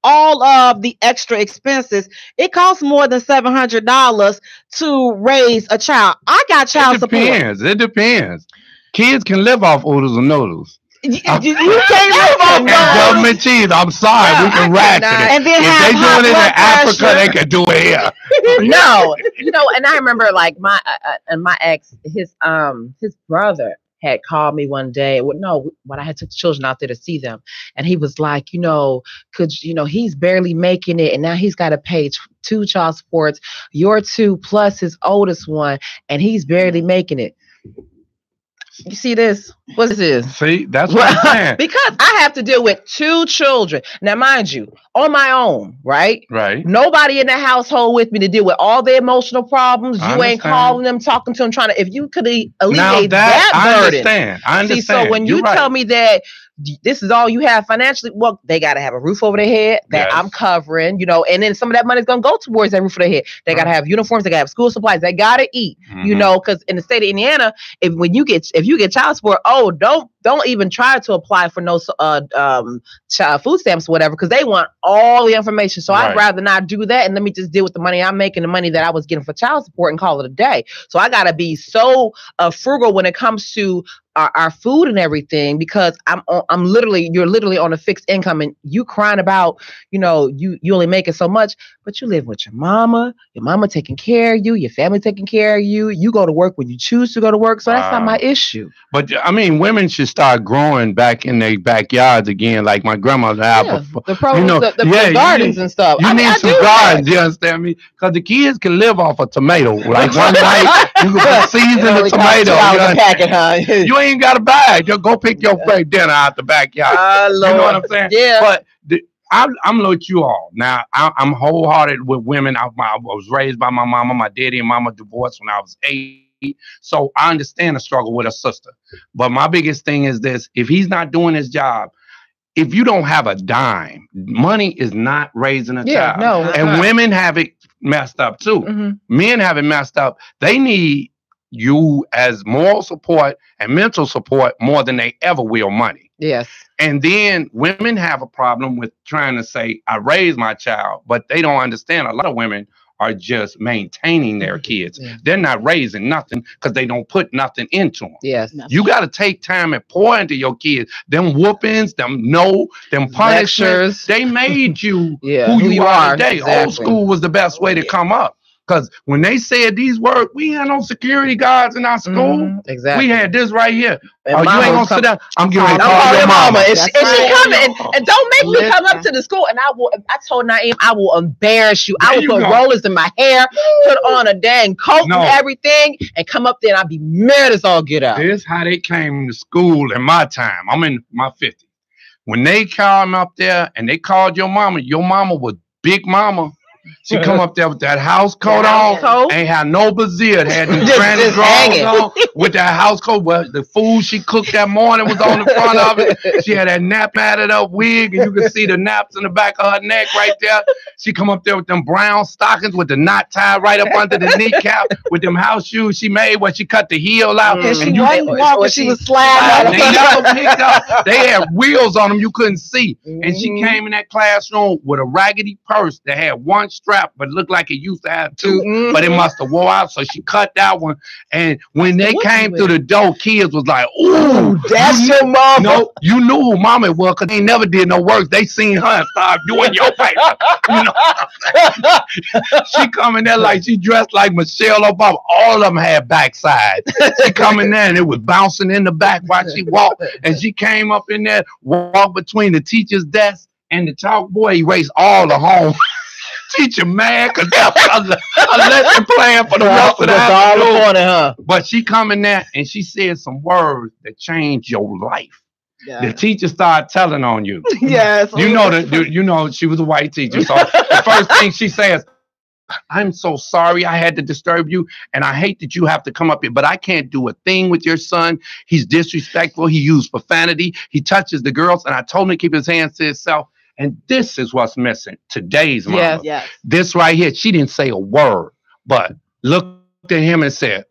all of the extra expenses. It costs more than $700 to raise a child. I got child support. It depends. Kids can live off oodles and noodles. You can't live on government cheese. I'm sorry, we can ratchet it. And then if they doing it in Africa, they can do it here. No, you know, and I remember like my ex, his brother had called me one day. When I had took the children out there to see them, and he was like, you know, he's barely making it, and now he's got to pay 2 child supports, your 2 plus his oldest one, and he's barely making it. You see this? What is this? See, that's what I'm saying. Because I have to deal with 2 children. Now, mind you, on my own, right? Right. Nobody in the household with me to deal with all the emotional problems. You ain't calling them, talking to them, trying to, if you could alleviate that burden. I understand. See, so when you tell me that this is all you have financially, well, they got to have a roof over their head that I'm covering, you know, and then some of that money is going to go towards that roof over their head. They got to have uniforms, they got to have school supplies, they got to eat, you know, because in the state of Indiana, if you get child support, don't even try to apply for no child food stamps or whatever, because they want all the information. So I'd rather not do that, and let me just deal with the money I'm making, the money that I was getting for child support, and call it a day. So I got to be so frugal when it comes to our food and everything, because you're literally on a fixed income, and you crying about, you know, you only making so much, but you live with your mama taking care of you, your family taking care of you. You go to work when you choose to go to work. So that's not my issue. But I mean, women should start growing back in their backyards again, like my grandmother had before. The produce, you know, the gardens and stuff. You need some gardens, you understand me? Because the kids can live off a tomato. Like one night, you can season the tomato. You ain't got to buy it. Just go pick your dinner out the backyard. You know what I'm saying? Yeah. But I'm like you all. Now, I'm wholehearted with women. I was raised by my mama. My daddy and mama divorced when I was 8. So I understand the struggle with a sister. But my biggest thing is this. If he's not doing his job, if you don't have a dime, money is not raising a child. No, and women have it messed up too. Men have it messed up. They need you as moral support and mental support more than they ever will money. Yes. And then women have a problem with trying to say, I raised my child, but they don't understand. A lot of women are just maintaining their kids. They're not raising nothing because they don't put nothing into them. Yes. You got to take time and pour into your kids. Them whoopings, them punishments, they made you who you are today. Exactly. Old school was the best way to come up. Because when they said these words, we had no security guards in our school. Exactly. We had this right here. And you ain't gonna sit down. I'm getting ready to call call your mama. And she coming and don't make me come up to the school. And I told Naeem, I will embarrass you. I will put rollers in my hair, put on a dang coat and everything, and come up there and I'll be mad as all get out. This how they came to school in my time. I'm in my 50s. When they came up there and they called your mama was Big Mama. She come up there with that house coat on, ain't had no brazier, had these granny drawers on with that house coat. Well, the food she cooked that morning was on the front of it. She had that nap matted up wig, and you could see the naps in the back of her neck right there. She come up there with them brown stockings with the knot tied right up under the kneecap with them house shoes she made where she cut the heel out. And she was sliding. They had wheels on them you couldn't see. And she came in that classroom with a raggedy purse that had one strap, but looked like it used to have two, but it must have wore out. So she cut that one. And when they came through the door, kids was like, "Ooh, that's your mama." No, you knew who mama was because they never did no work. They seen her and started doing your paper. You know, she come in there like she dressed like Michelle Obama. All of them had backside. She come in there and it was bouncing in the back while she walked. And she came up in there, walked between the teacher's desk and the chalkboard, erased all the home. Teacher mad because that was a lesson plan for the rest of the afternoon. But she come in there and she said some words that changed your life. Yeah. The teacher started telling on you. Yes. You know she was a white teacher. So the first thing she says, "I'm so sorry I had to disturb you, and I hate that you have to come up here, but I can't do a thing with your son. He's disrespectful. He used profanity. He touches the girls, and I told him to keep his hands to himself." And this is what's missing. Today's mama. Yes. This right here, she didn't say a word, but looked at him and said,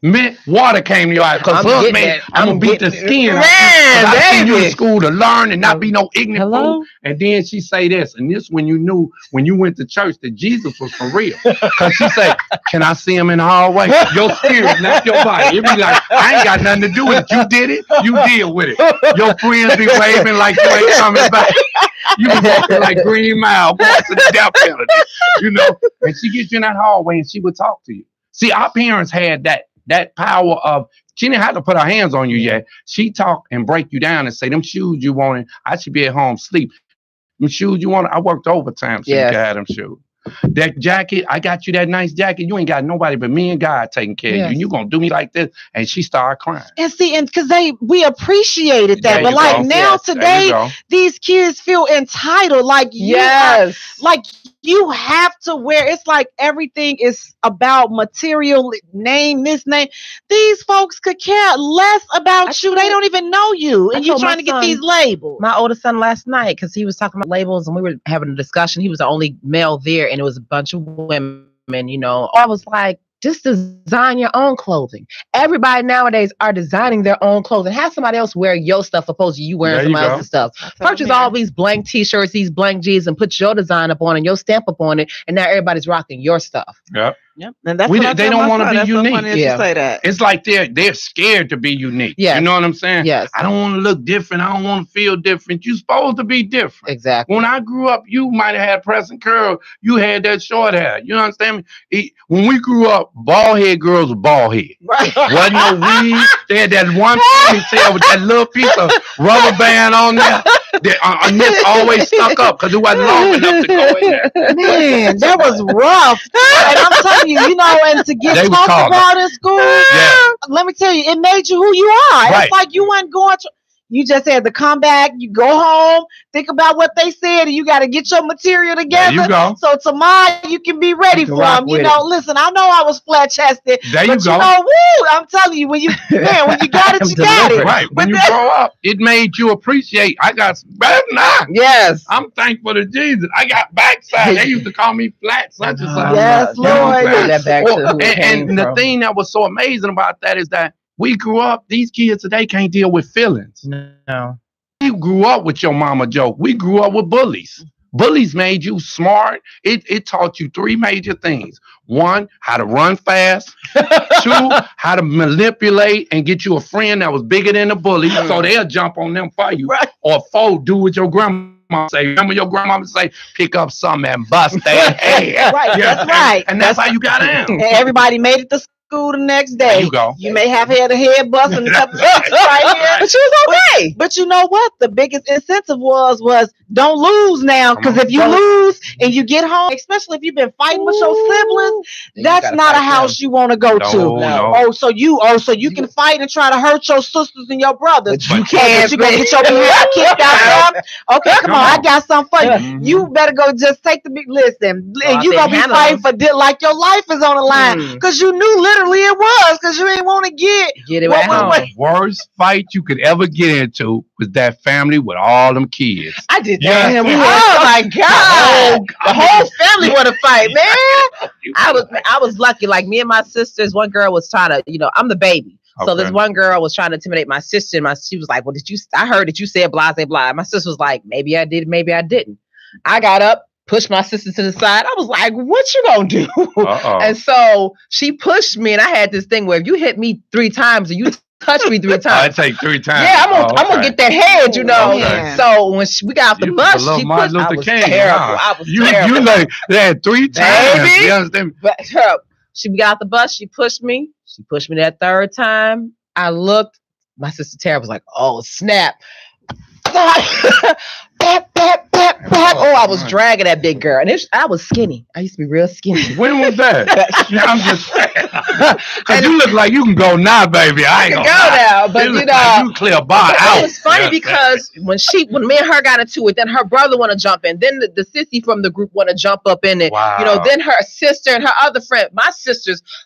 meant water came to your eyes. Because I'm going to beat the skin out. I sent you to school to learn and not be no ignorant fool. And then she say this, and this when you knew, when you went to church, that Jesus was for real. Because she said, "Can I see him in the hallway?" Your spirit, not your body. It be like, I ain't got nothing to do with it. You did it. You deal with it. Your friends be waving like you ain't coming back. You be walking like Green Mile, going to the death penalty. You know? And she gets you in that hallway and she would talk to you. See, our parents had that power of, she didn't have to put her hands on you yet. She talk and break you down and say, "Them shoes you wanted, I should be at home sleep. Them shoes you wanted, I worked overtime so you could have them shoes. That jacket, I got you that nice jacket. You ain't got nobody but me and God taking care of you. And you gonna do me like this?" And she started crying. And see, and because we appreciated that, but like now today, these kids feel entitled. Like you have to wear. It's like everything is about material. Name this name. These folks could care less about you. They don't even know you, and you're trying to get these labels. My oldest son last night, because he was talking about labels, and we were having a discussion. He was the only male there, and it was a bunch of women. You know, I was like, just design your own clothing. Everybody nowadays are designing their own clothing. Have somebody else wear your stuff opposed to you wearing somebody else's stuff. Purchase all these blank t-shirts, these blank jeans, and put your design up on it, your stamp up on it, and now everybody's rocking your stuff. Yep. Yep. And that's they don't want to be unique. So funny you say that. It's like they're scared to be unique. Yes. You know what I'm saying? Yes. I don't want to look different. I don't want to feel different. You're supposed to be different. Exactly. When I grew up, you might have had pressing curl. You had that short hair. You understand me? When we grew up, bald head girls were bald head. Right. Wasn't no weed. They had that one ponytail with that little piece of rubber band on there. And this always stuck up because it wasn't long enough to go in there. Man, that was rough. And I'm telling you, and to get talked about in school, let me tell you, it made you who you are. Right. It's like you weren't going to, You just had to come back. You go home, think about what they said, and you got to get your material together. There you go. So tomorrow you can be ready for them. You know, listen, I know I was flat chested, There but you go. know, woo, I'm telling you, when you got it, you got it. Right. When you grow up, it made you appreciate. I got now. Yes. I'm thankful to Jesus. I got backside. They used to call me flat, such and such. Yes, Lord. And the thing that was so amazing about that is that we grew up, these kids today can't deal with feelings. No. We grew up with your mama joke. We grew up with bullies. Bullies made you smart. It taught you three major things. One, how to run fast. Two, how to manipulate and get you a friend that was bigger than the bully, so they'll jump on them for you. Right. Or four, do what your grandma say. Remember your grandma say, pick up something and bust their head. Right, Yeah. that's right. And that's how you got in. And everybody made it to school the next day. There you go. You may have had a head bust and something right here, but you was okay. But you know what? The biggest incentive was don't lose now, because if you lose and you get home, especially if you've been fighting with your siblings, that's not a house you want to go to. No. Oh, so you can fight and try to hurt your sisters and your brothers. But you can't. You gonna get your behind kicked out them. Okay, come on. I got something for you. Mm-hmm. You better go just take the big listen. Oh, You gonna be fighting for like your life is on the line, because you knew literally it was, because you ain't want to get it at home. The worst fight you could ever get into was that family with all them kids. I did Yeah. that. Oh my God. The whole family want to fight, man. I was lucky. Like, me and my sisters, one girl was trying to, I'm the baby. So this one girl was trying to intimidate my sister, and she was like, well, I heard that you said blah, blah, blah. My sister was like, maybe I did, maybe I didn't. I got up, pushed my sister to the side. I was like, what you gonna do? And so she pushed me, and I had this thing where if you hit me 3 times or you touch me 3 times, I take 3 times. yeah, I'm gonna get that head, Okay. So when we got off the bus, she pushed. I was terrible. I was terrible. You like that 3 times. Baby. You understand? But she got off the bus. She pushed me. She pushed me that 3rd time. I looked. My sister Tara was like, "Oh snap!" Oh, I was dragging that big girl, and I was skinny. I used to be real skinny. When was that? I'm just saying. Cause you look like you can go now, baby. I ain't gonna go now, but you clear bar out. It was funny because when me and her got into it, then her brother want to jump in, then the sissy from the group want to jump up in it. Wow. Then her sister and her other friend.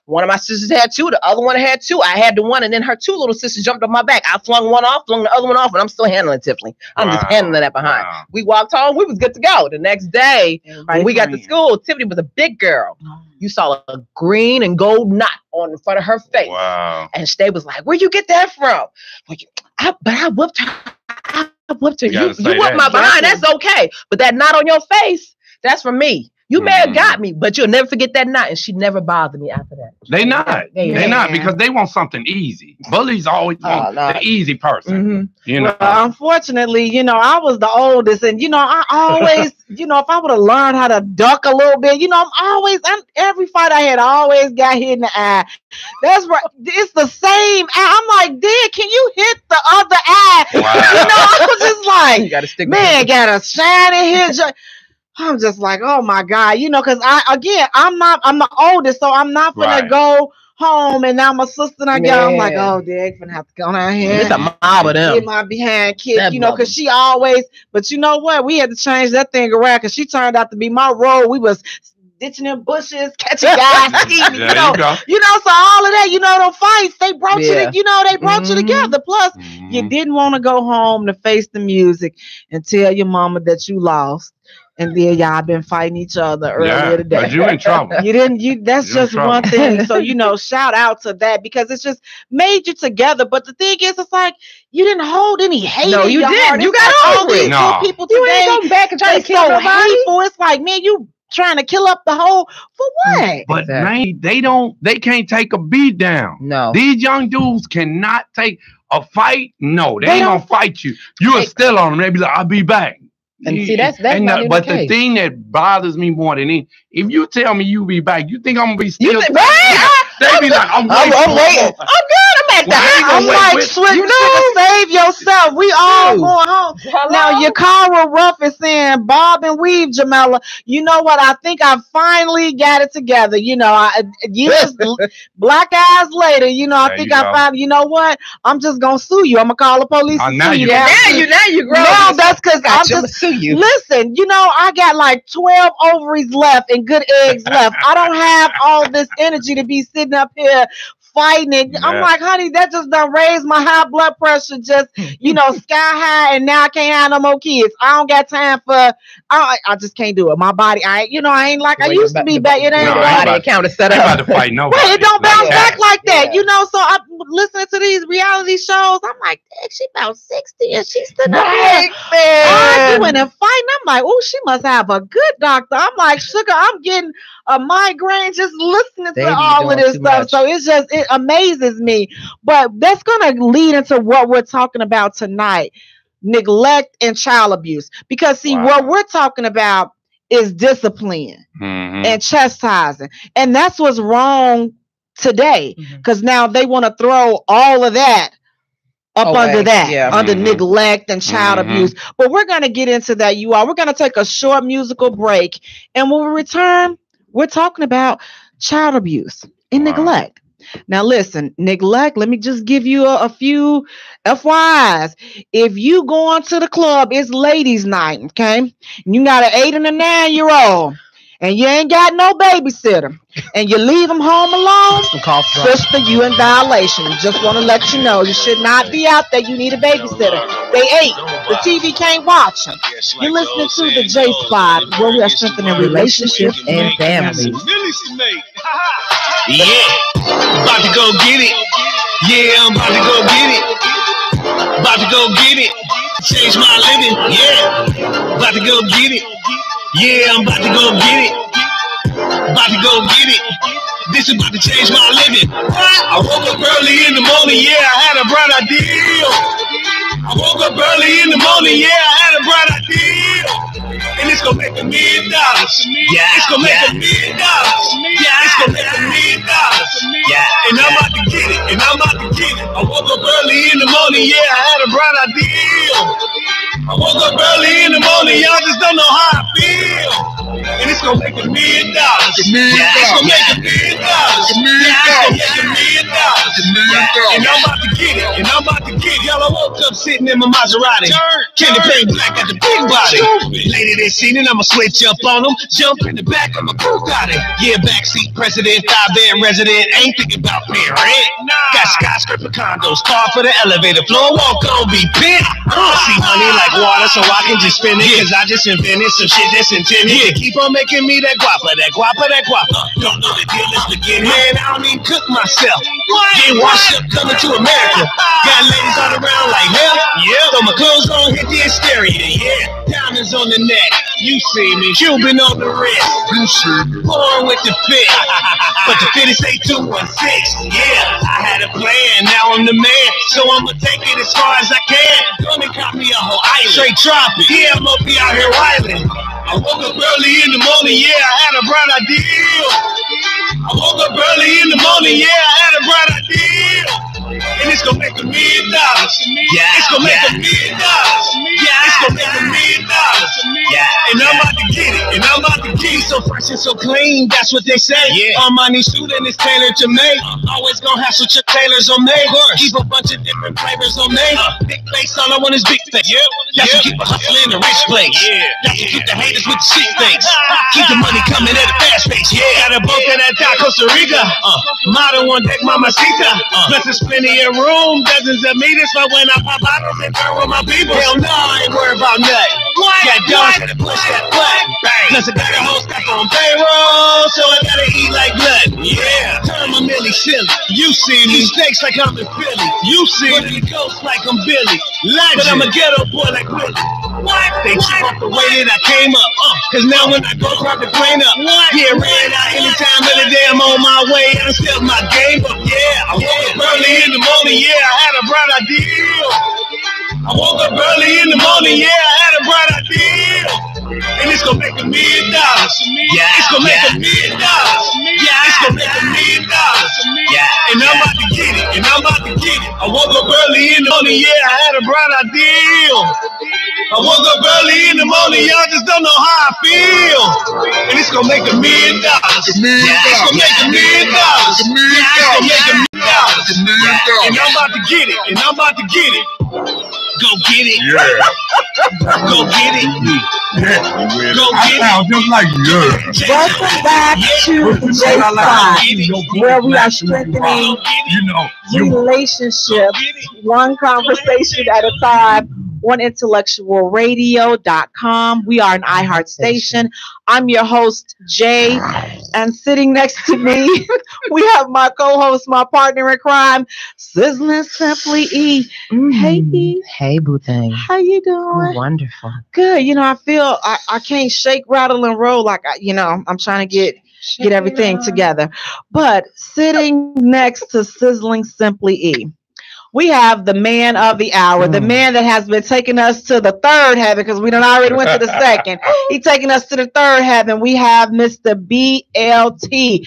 One of my sisters had 2, the other one had 2. I had the one, and then her 2 little sisters jumped on my back. I flung one off, flung the other one off, and I'm still handling Tiffany. I'm just handling that behind. Wow. We walked home. We was good to go. The next day, when we got to school, Tiffany was a big girl. You saw a green and gold knot on the front of her face. Wow. And they was like, where'd you get that from? Like, I whooped her. I whooped her. You whooped my behind. That's okay. But that knot on your face, that's from me. You may have got me, but you'll never forget that knot. And she never bothered me after that. They not because they want something easy. Bullies always want the easy person. You know. Well, unfortunately, I was the oldest, and I always, if I would have learned how to duck a little bit, every fight I had, I always got hit in the eye. That's right. It's the same eye. I'm like, Dad, can you hit the other eye? Wow. I was just like, you gotta stick got a shiny hit. I'm just like, oh my God, because I'm the oldest, so I'm not gonna go home, and now my sister and I got, I'm like, oh, Dad, gonna have to go down here. It's a mob of them. Get my behind kicked, because she always, but you know what? We had to change that thing around, because she turned out to be my role. We was ditching in bushes, catching guys, eating, so all of that, the fights, they brought you, they brought you together. Plus, you didn't want to go home to face the music and tell your mama that you lost. And then y'all been fighting each other earlier today. But you in trouble. That's just one thing. So, shout out to that, because it's just made you together. But the thing is, it's like you didn't hold any hate. No, you didn't. You got over it. No. People today, you ain't going back and try to kill nobody. Hateful. It's like, man, you trying to kill up the whole for what? But man, they can't take a beat down. No. These young dudes cannot take a fight. No, they ain't gonna fight you. You are still on them. They be like, I'll be back. And see, that's not but the the thing that bothers me more than anything, if you tell me you be back, you think I'm gonna be still? Right? They be like, I'm waiting. I'm good. I'm at that. I'm like, save yourself. We all going home. Hello? Now, Yakara Ruff is saying, Bob and weave, Jamela. You know what? I think I finally got it together. You know, years, black eyes later, you know, I think I finally, you know what? I'm just going to sue you. I'm going to call the police and sue you. Now you grown. No, that's because I'm just, sue you. Listen, you know, I got like 12 ovaries left and good eggs left. I don't have all this energy to be sitting up here fighting it. I'm like, honey, that just done raised my high blood pressure just, you know, sky high, and now I can't have no more kids. I don't got time for, I just can't do it. My body, I ain't like I used to be back. It ain't body account is set up. Fight nobody. It don't bounce back like that, you know. So I'm listening to these reality shows. I'm like, dang, she about 60 and she's still arguing and fighting. I'm like, oh, she must have a good doctor. I'm like, sugar, I'm getting a migraine just listening to all of this stuff. So it amazes me. But that's gonna lead into what we're talking about tonight: neglect and child abuse. Because see, what we're talking about is discipline and chastising, and that's what's wrong today. Because now they want to throw all of that up under that, under neglect and child abuse. But we're gonna get into that, you all. We're gonna take a short musical break, and when we return, we're talking about child abuse and neglect. Now, listen, neglect, let me just give you a few FYIs. If you going to the club, it's ladies' night, okay? And you got an 8 and a 9-year-old, and you ain't got no babysitter, and you leave them home alone, sister, you in violation. Just want to let you know, you should not be out there. You need a babysitter. They 8. The TV can't watch them. You're listening to the Jaye Spot, where we are strengthening relationships and families. Yeah, about to go get it. Yeah, I'm about to go get it. About to go get it. Change my living. Yeah, about to go get it. Yeah, I'm about to go get it. About to go get it. This is about to change my living. I woke up early in the morning. Yeah, I had a bright idea. I woke up early in the morning. Yeah, I had a bright idea. And it's gonna make $1 million. Yeah, it's gonna make $1 million. Yeah, it's gonna make $1 million. Yeah, and I'm about to get it. And I'm about to get it. I woke up early in the morning. Yeah, I had a bright idea. I woke up early in the morning. Y'all just don't know how I feel. And it's gonna make $1 million. Yeah, it's gonna make $1 million. Yeah, it's gonna make $1 million. And I'm about to get it. And I'm about to get it. Y'all, I woke up sitting in my Maserati. Candy paint black at the big body. Lady they seen it, I'ma switch up on them. Jump in the back, I'm a Bugatti. Yeah, backseat president, 5-bed resident. Ain't thinking about paying rent. Got skyscraper condos, car for the elevator floor. Won't gon' be bent. See money like water, so I can just spend it. Cause I just invented some shit that's intended to keep on making me that guapa, that guapa, that guapa. Don't know the deal, let's begin. Man, I don't even cook myself. Get washed up coming to America. Got ladies all around like hell. Yeah, throw my clothes on, hit the hysteria. Yeah, diamonds on the neck. You see me, Cuban on the wrist. You see me, born with the fit. But the fit is 8216. Yeah, I had a plan, now I'm the man. So I'ma take it as far as I can. Come and cop me a whole island. Straight tropic. Yeah, I'm up here out here wildin'. I woke up early in the morning, yeah, I had a bright idea. I woke up early in the morning, yeah, I had a bright idea. And it's gonna make $1 million. Yeah, it's gonna make $1 million. Yeah, it's gonna make $1 million. Yeah, and I'm about to get it. And I'm about to get it. So fresh and so clean, that's what they say. Yeah, Armani suit and it's tailored to me. Always gonna have some Chuck Taylors on me. Keep a bunch of different flavors on me. Big face, all I want is big face. That's to keep a hustle in a rich place. That's to keep the haters with the shit face. Keep the money coming at a fast pace. Yeah, got a boat that Costa Rica. Model on deck, Mamacita. Plus there's plenty of room, dozens of meters. But when I pop bottles and burn with my people, hell no, I ain't worried about nothing. Got dogs that push that button. Plus I got a whole stack on payroll, so I gotta eat like blood. Yeah, turn my Millie silly. You see me, snakes like I'm in Philly. You see me, ghost like I'm Billy. Legend. But I'm a ghetto boy like Willie. What? They trip off the way that I came up. Cause now when I go drop the plane up. Yeah, ran out any time of the day. I'm on my way. I stepped my game up. Yeah, I woke up early in the morning. Yeah, I had a bright idea. I woke up early in the morning. Yeah, I had a bright idea. And it's gonna make $1 million. Yeah, it's gonna make $1 million. Yeah, it's gonna make $1 million. Yeah, and I'm about to get it. And I'm about to get it. I woke up early in the morning. Yeah, I had a bright idea. I woke up early in the morning. Y'all just don't know how I feel. And it's gonna make $1 million. Yeah, it's gonna make $1 million. Yeah, it's gonna make $1 million. And I'm about to get it. And I'm about to get it. Go get it. Yeah. Go get it. Yeah. Go get it. Sound just like yeah. Welcome back to Jaye Spot, where we are strengthening relationships, one conversation at a time, on intellectualradio.com. We are an iHeart station. I'm your host, Jay, and sitting next to me, we have my co-host, my partner in crime, Sizzling Simply E. Hey, E. Hey, boo thing. How you doing? Wonderful. Good. You know, I feel I can't shake, rattle, and roll like I'm trying to get everything together. But sitting next to Sizzling Simply E, we have the man of the hour, the man that has been taking us to the third heaven, because we done already went to the second. He's taking us to the third heaven. We have Mr. BLT,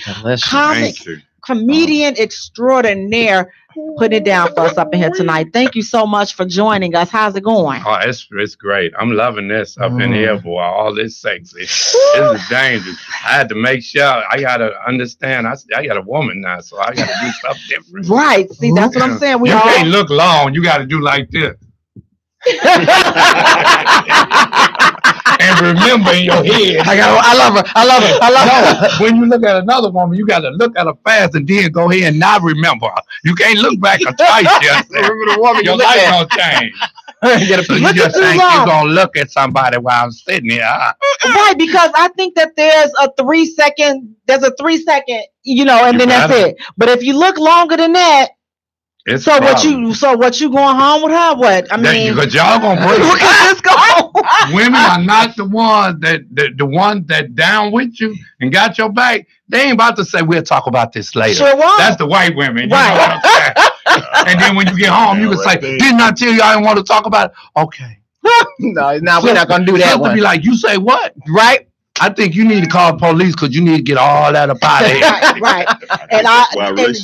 comedian extraordinaire, putting it down for us up in here tonight. Thank you so much for joining us. How's it going? Oh, it's great. I'm loving this up in here, boy. All this sexy. This is dangerous. I had to make sure. I got to understand. I got a woman now, so I got to do stuff different. Right. See, that's what I'm saying. You can't look long. You got to do like this. And remember in your head. I love her. When you look at another woman, you got to look at her fast and then go ahead and not remember her. You can't look back or twice. Remember the woman your life gonna change. So you just think you're gonna look at somebody while I'm sitting here. Right, because I think that there's a 3 second, and then that's it. But if you look longer than that, what you going home with her? What? I mean, because y'all gonna break. Women are not the ones the ones that down with you and got your back. They ain't about to say we'll talk about this later. Sure won't. That's the white women. You right. know what I'm saying? And then when you get home, you can say, "Didn't I tell you I didn't want to talk about it?" Okay. No, we're not gonna do that. To be like, you say what? Right. I think you need to call police because you need to get all that up out of here. Right. And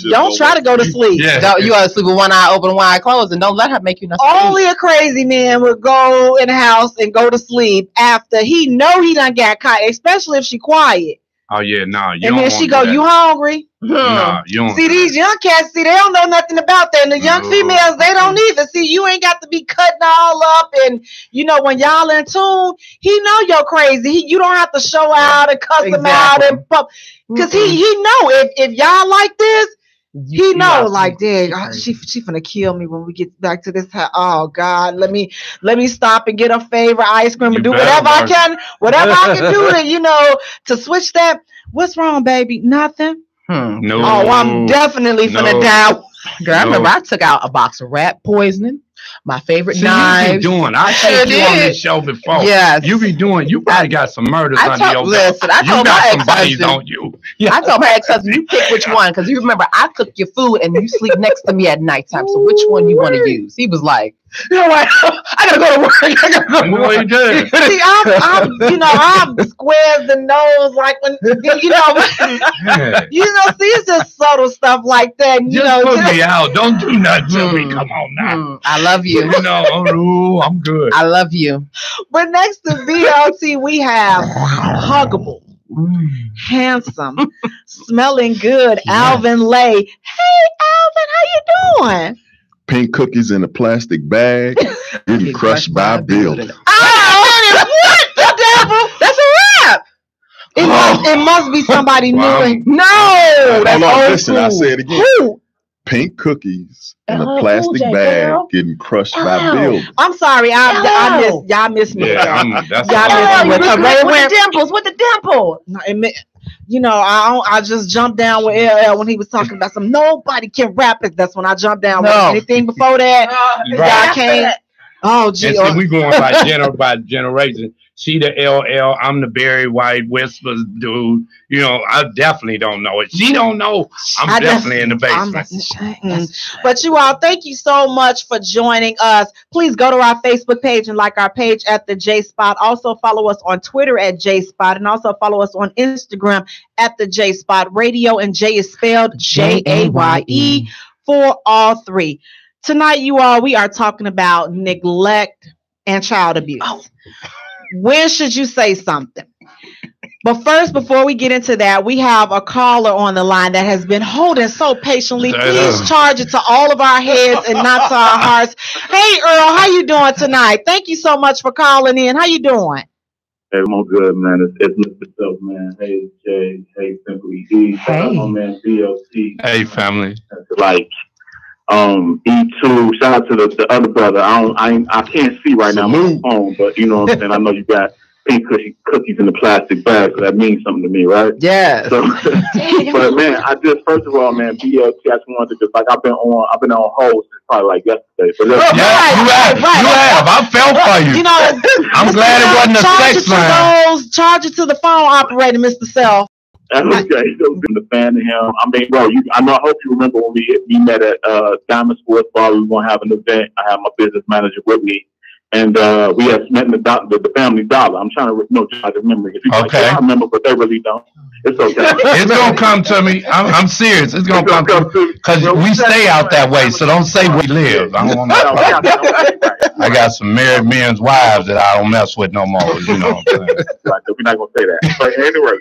don't try to go to sleep. Yeah. You ought to sleep with one eye open, one eye closed, and don't let her make you nothing. Only a crazy man would go in the house and go to sleep after he know he done got caught, especially if she quiet. Oh yeah, no. And then she go, "You hungry?" No, you don't. See, these young cats, they don't know nothing about that. And the young females, they don't either. See, you ain't got to be cutting all up. And, when y'all in tune, he know you're crazy. You don't have to show out and cuss him out. Because he know if y'all like this, he know, like, dang, she finna kill me when we get back to this house. Oh God, let me stop and get her favorite ice cream and do whatever I can do to switch that. What's wrong, baby? Nothing. No. Oh, I'm definitely finna die. Girl, I remember I took out a box of rat poisoning. My favorite knives. You be doing. I said you on this show before. Yes. You be doing. You probably got some murders under your belt. Listen, I told my ex-husband on you. Yeah. I told my ex-husband, you pick which one, because you remember I cook your food and you sleep next to me at nighttime. So which one you want to use? He was like, you know what? I gotta go to work. What you doing? See, I'm squares the nose, like when see, it's just subtle stuff like that. Just put me out. Don't do nothing to me. Come on now. I love you. I'm good. I love you. But next to BLT, we have huggable, handsome, smelling good, Alvin Lay. Hey, Alvin, how you doing? Pink cookies in a plastic bag, getting crushed by a building. Oh, what the devil? That's a rap. It must be somebody new. No, that's old listen, school. I say it again. Who? Pink cookies in a plastic bag, getting crushed by a building. I'm sorry, y'all missed me. Yeah, y'all missed me. With the dimples, with the dimple. I just jumped down with LL when he was talking about some. Nobody can rap it. That's when I jumped down. With anything before that, y'all can't. Oh, gee. And see, we going by generation. She the LL. I'm the Barry White Whispers dude. You know, I definitely don't know it. She don't know. I'm definitely in the basement. But you all, thank you so much for joining us. Please go to our Facebook page and like our page at the Jaye Spot. Also follow us on Twitter at Jaye Spot, and also follow us on Instagram at the Jaye Spot Radio. And Jay is spelled Jaye for all three. Tonight, you all, we are talking about neglect and child abuse. When should you say something? But first, before we get into that, we have a caller on the line that has been holding so patiently. Please charge it to all of our heads and not to our hearts. Hey, Earl, how you doing tonight? Thank you so much for calling in. How you doing? Hey, I'm all good, man. It's Mr. Self, man. Hey, Jay. Hey, Simply E. Hey, my man BLT. Hey, family. Like, E2. Shout out to the other brother. I can't see right now on my phone, but you know what I'm saying. I know you got pink cookies in the plastic bag, so that means something to me, right? Yeah. So, but man, first of all, man, BLT. I just wanted to I've been on hold since probably like yesterday. But you have. I fell for you. You know, I'm glad it wasn't a sex line. Charge it to the phone operator, Mr. Self. Okay, so been a fan of him. I mean, bro, I hope you remember when we met at Diamond Sports Bar. We were gonna have an event. I had my business manager with me, and we had met in the Family Dollar. I'm trying to remember. If you I remember, but they really don't. It's okay. It's gonna come to me. I'm serious. It's gonna come to me because we stay out that way. So don't say we live. I don't want to. I got some married men's wives that I don't mess with no more. You know what I'm saying? Right, we're not gonna say that. But anyway,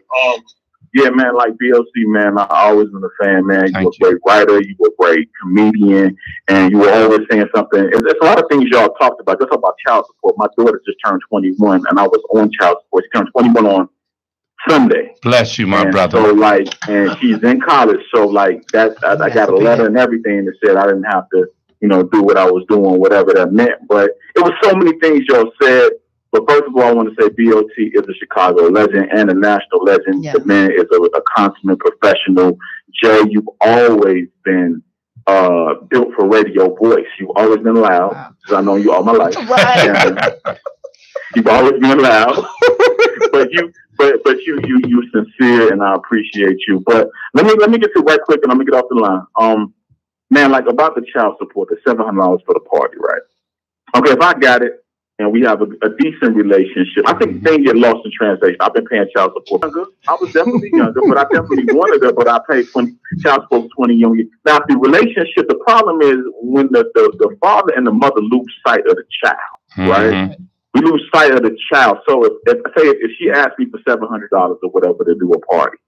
yeah, man, like BLC, man, I always been a fan, man. You were a great writer, you were a great comedian, and you were always saying something. There's a lot of things y'all talked about. Just about child support. My daughter just turned 21, and I was on child support. She turned 21 on Sunday. Bless you, my brother. So, like, and she's in college, so, like, I got a letter and everything that said I didn't have to, you know, do what I was doing, whatever that meant. But it was so many things y'all said. But first of all, I want to say BLT is a Chicago legend and a national legend. Yeah. The man is a consummate professional. Jay, you've always been built for radio voice. You've always been loud. Because I know you all my life. Right. You've always been loud. but you're sincere, and I appreciate you. But let me get to it right quick, and I'm gonna get off the line. Man, like about the child support, the $700 for the party, right? Okay, if I got it, and we have a decent relationship. I think things get lost in translation. I've been paying child support. I was definitely younger, but I definitely wanted it, but I paid child support for 20 young years. Now, the relationship, the problem is when the father and the mother lose sight of the child, right? We lose sight of the child. So if she asked me for $700 or whatever to do a party,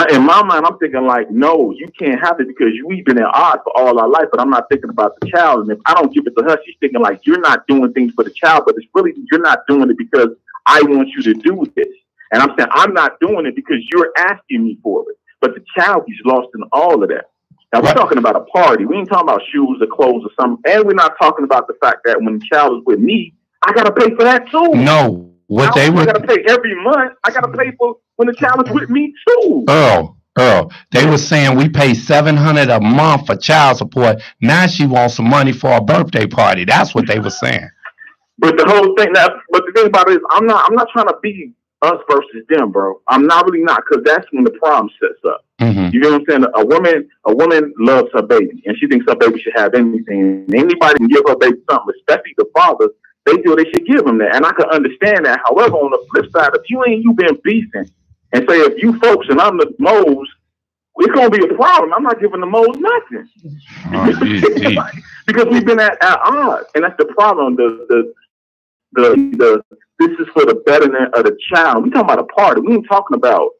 in my mind, I'm thinking like, no, you can't have it because we've been at odds for all our life, but I'm not thinking about the child. And if I don't give it to her, she's thinking like, you're not doing things for the child, but it's really, you're not doing it because I want you to do this. And I'm saying, I'm not doing it because you're asking me for it. But the child gets lost in all of that. Now, we're talking about a party. We ain't talking about shoes or clothes or something. And we're not talking about the fact that when the child is with me, I got to pay for that too. No. I got to pay every month. I got to pay for when the child is with me too. Earl, they were saying we pay $700 a month for child support. Now she wants some money for a birthday party. That's what they were saying. But the whole thing, but the thing about it is, I'm not trying to be us versus them, bro. I'm not really not, because that's when the problem sets up. You know what I'm saying? A woman loves her baby, and she thinks her baby should have anything. Anybody can give her baby something, especially the fathers. They feel they should give them that, and I can understand that. However, on the flip side, if you been beefing, and say if you folks and I'm the moles, it's gonna be a problem. I'm not giving the moles nothing because we've been at odds, and that's the problem. This is for the betterment of the child. We talking about a party. We ain't talking about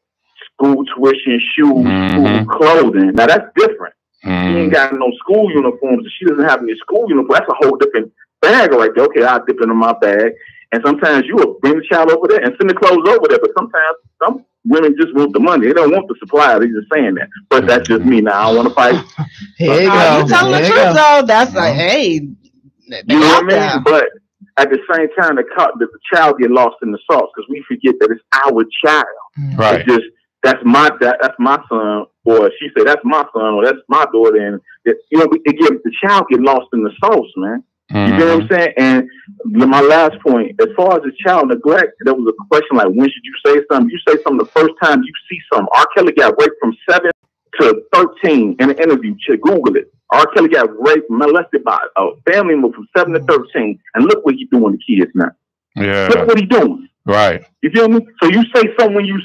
school tuition, shoes, food, clothing. Now that's different. She ain't got no school uniforms, and she doesn't have any school uniforms. That's a whole different bag right there. Okay, I'll dip it in my bag. And sometimes you will bring the child over there and send the clothes over there. But sometimes some women just want the money. They don't want the supply. They're just saying that. But that's just me now. I don't want to fight. Here you go. You telling the truth, though. That's like, hey. You know what I mean? But at the same time, the child get lost in the sauce because we forget that it's our child. Right. It's just, that's my son, or she said, that's my son, or that's my daughter. And, the child get lost in the sauce, man. You get what I'm saying? And my last point, as far as the child neglect, there was a question like, when should you say something? You say something the first time you see something. R. Kelly got raped from 7 to 13 in an interview. Google it. R. Kelly got raped, molested by a family member from 7 to 13. And look what he's doing to kids now. Yeah. Look what he's doing. Right. You feel me? So you say something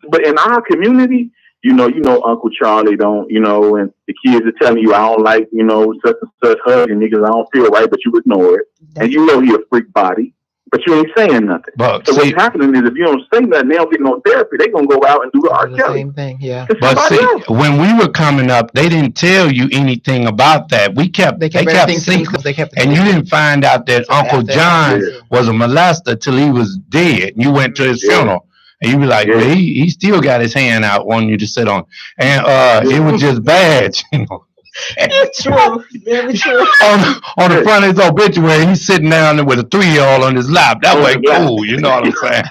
but in our community, you know, Uncle Charlie don't, and the kids are telling you, I don't like, such and such hugging niggas, I don't feel right, but you ignore it. And you know he a freak body, but you ain't saying nothing. But so what's happening is if you don't say nothing, they don't get no therapy. They gonna go out and do the R. Kelly. Same thing, yeah. But see, when we were coming up, they didn't tell you anything about that. They kept secret, and you didn't find out that Uncle John was a molester till he was dead. You went to his funeral. And you be like, well, he still got his hand out wanting you to sit on. And it was just bad, It's true. Very true. on the front of his obituary, he's sitting down there with a 3-year-old on his lap. That way cool, you know what I'm saying?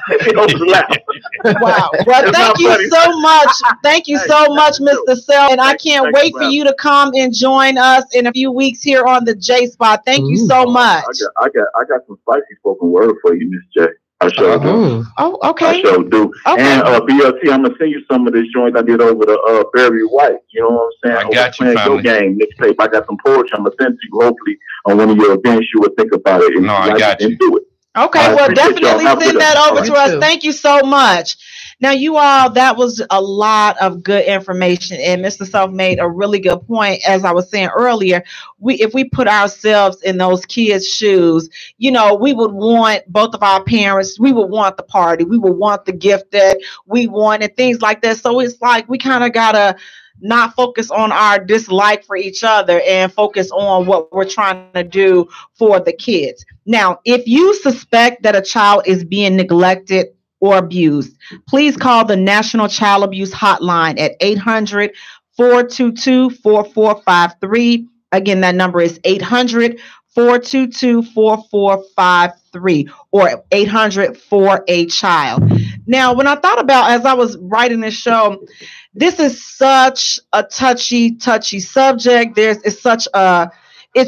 Wow. Well, thank you so much. Thank you so much, Mr. Sell. And I can't wait for you to come and join us in a few weeks here on the Jaye Spot. Thank you so much. I got some spicy spoken word for you, Miss J. I sure do. Oh, okay. I sure do. Okay. And BLT, I'm gonna send you some of this joint I did over to Barry White. You know what I'm saying? I got you, family. Game mixtape. I got some poetry. I'm gonna send to you. Hopefully, on one of your events, you would think about it. No, I got you. Do it. Okay, well, definitely send that over to us. Thank you so much. Now, you all, that was a lot of good information, and Mr. Self made a really good point. As I was saying earlier, if we put ourselves in those kids' shoes, we would want both of our parents, we would want the party, we would want the gift that we want and things like that. So it's like we kind of gotta not focus on our dislike for each other and focus on what we're trying to do for the kids. Now, if you suspect that a child is being neglected or abused, please call the National Child Abuse Hotline at 800-422-4453. Again, that number is 800-422-4453 or 800-4-A-CHILD. Now, when I thought about, as I was writing this show, this is such a touchy subject. It's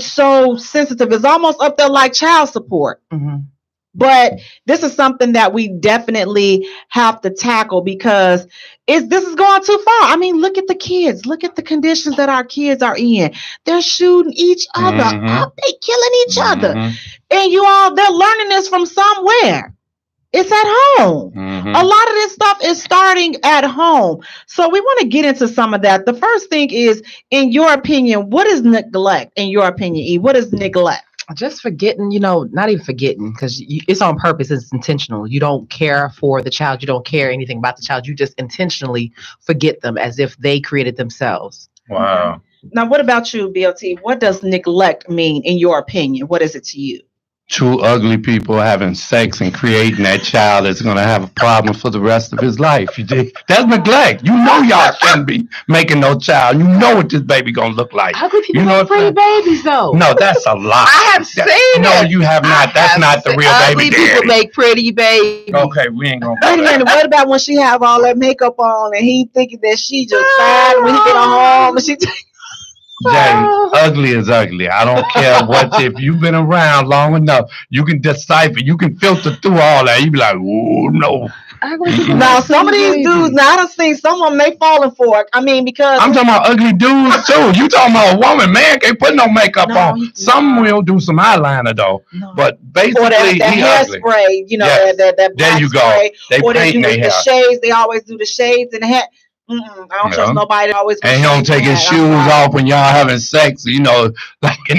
so sensitive. It's almost up there like child support. Mm-hmm. But this is something that we definitely have to tackle because this is going too far. I mean, look at the kids. Look at the conditions that our kids are in. They're shooting each other up. They're killing each other. And they're learning this from somewhere. It's at home. A lot of this stuff is starting at home. So we want to get into some of that. The first thing is, in your opinion, what is neglect? In your opinion, E, what is neglect? Just forgetting, not even forgetting, because it's on purpose. It's intentional. You don't care for the child. You don't care anything about the child. You just intentionally forget them as if they created themselves. Wow. Now, what about you, BLT? What does neglect mean in your opinion? What is it to you? Two ugly people having sex and creating that child that's going to have a problem for the rest of his life. You dig? That's neglect. Y'all shouldn't be making no child. You know what this baby going to look like. Ugly people make pretty babies, though. No, that's a lie. I have seen it. No, you have not. That's not the real baby. Ugly people make pretty babies. Okay, we ain't going to. Wait a minute. What about when she have all that makeup on and he thinking that she just fine when he get home and she Jay, ugly is ugly. I don't care what. If you've been around long enough, you can decipher. You can filter through all that. You be like, oh no. Now some of these dudes. Now I done seen someone may falling for it. I mean, because I'm talking about ugly dudes too. You talking about a woman? Man can't put no makeup on. Some will do some eyeliner though, but basically or that hairspray. That there you go. Spray, they or they do their the shades. They always do the shades and the hat. I don't trust nobody. Always and he don't take his shoes off when y'all having sex. Like in the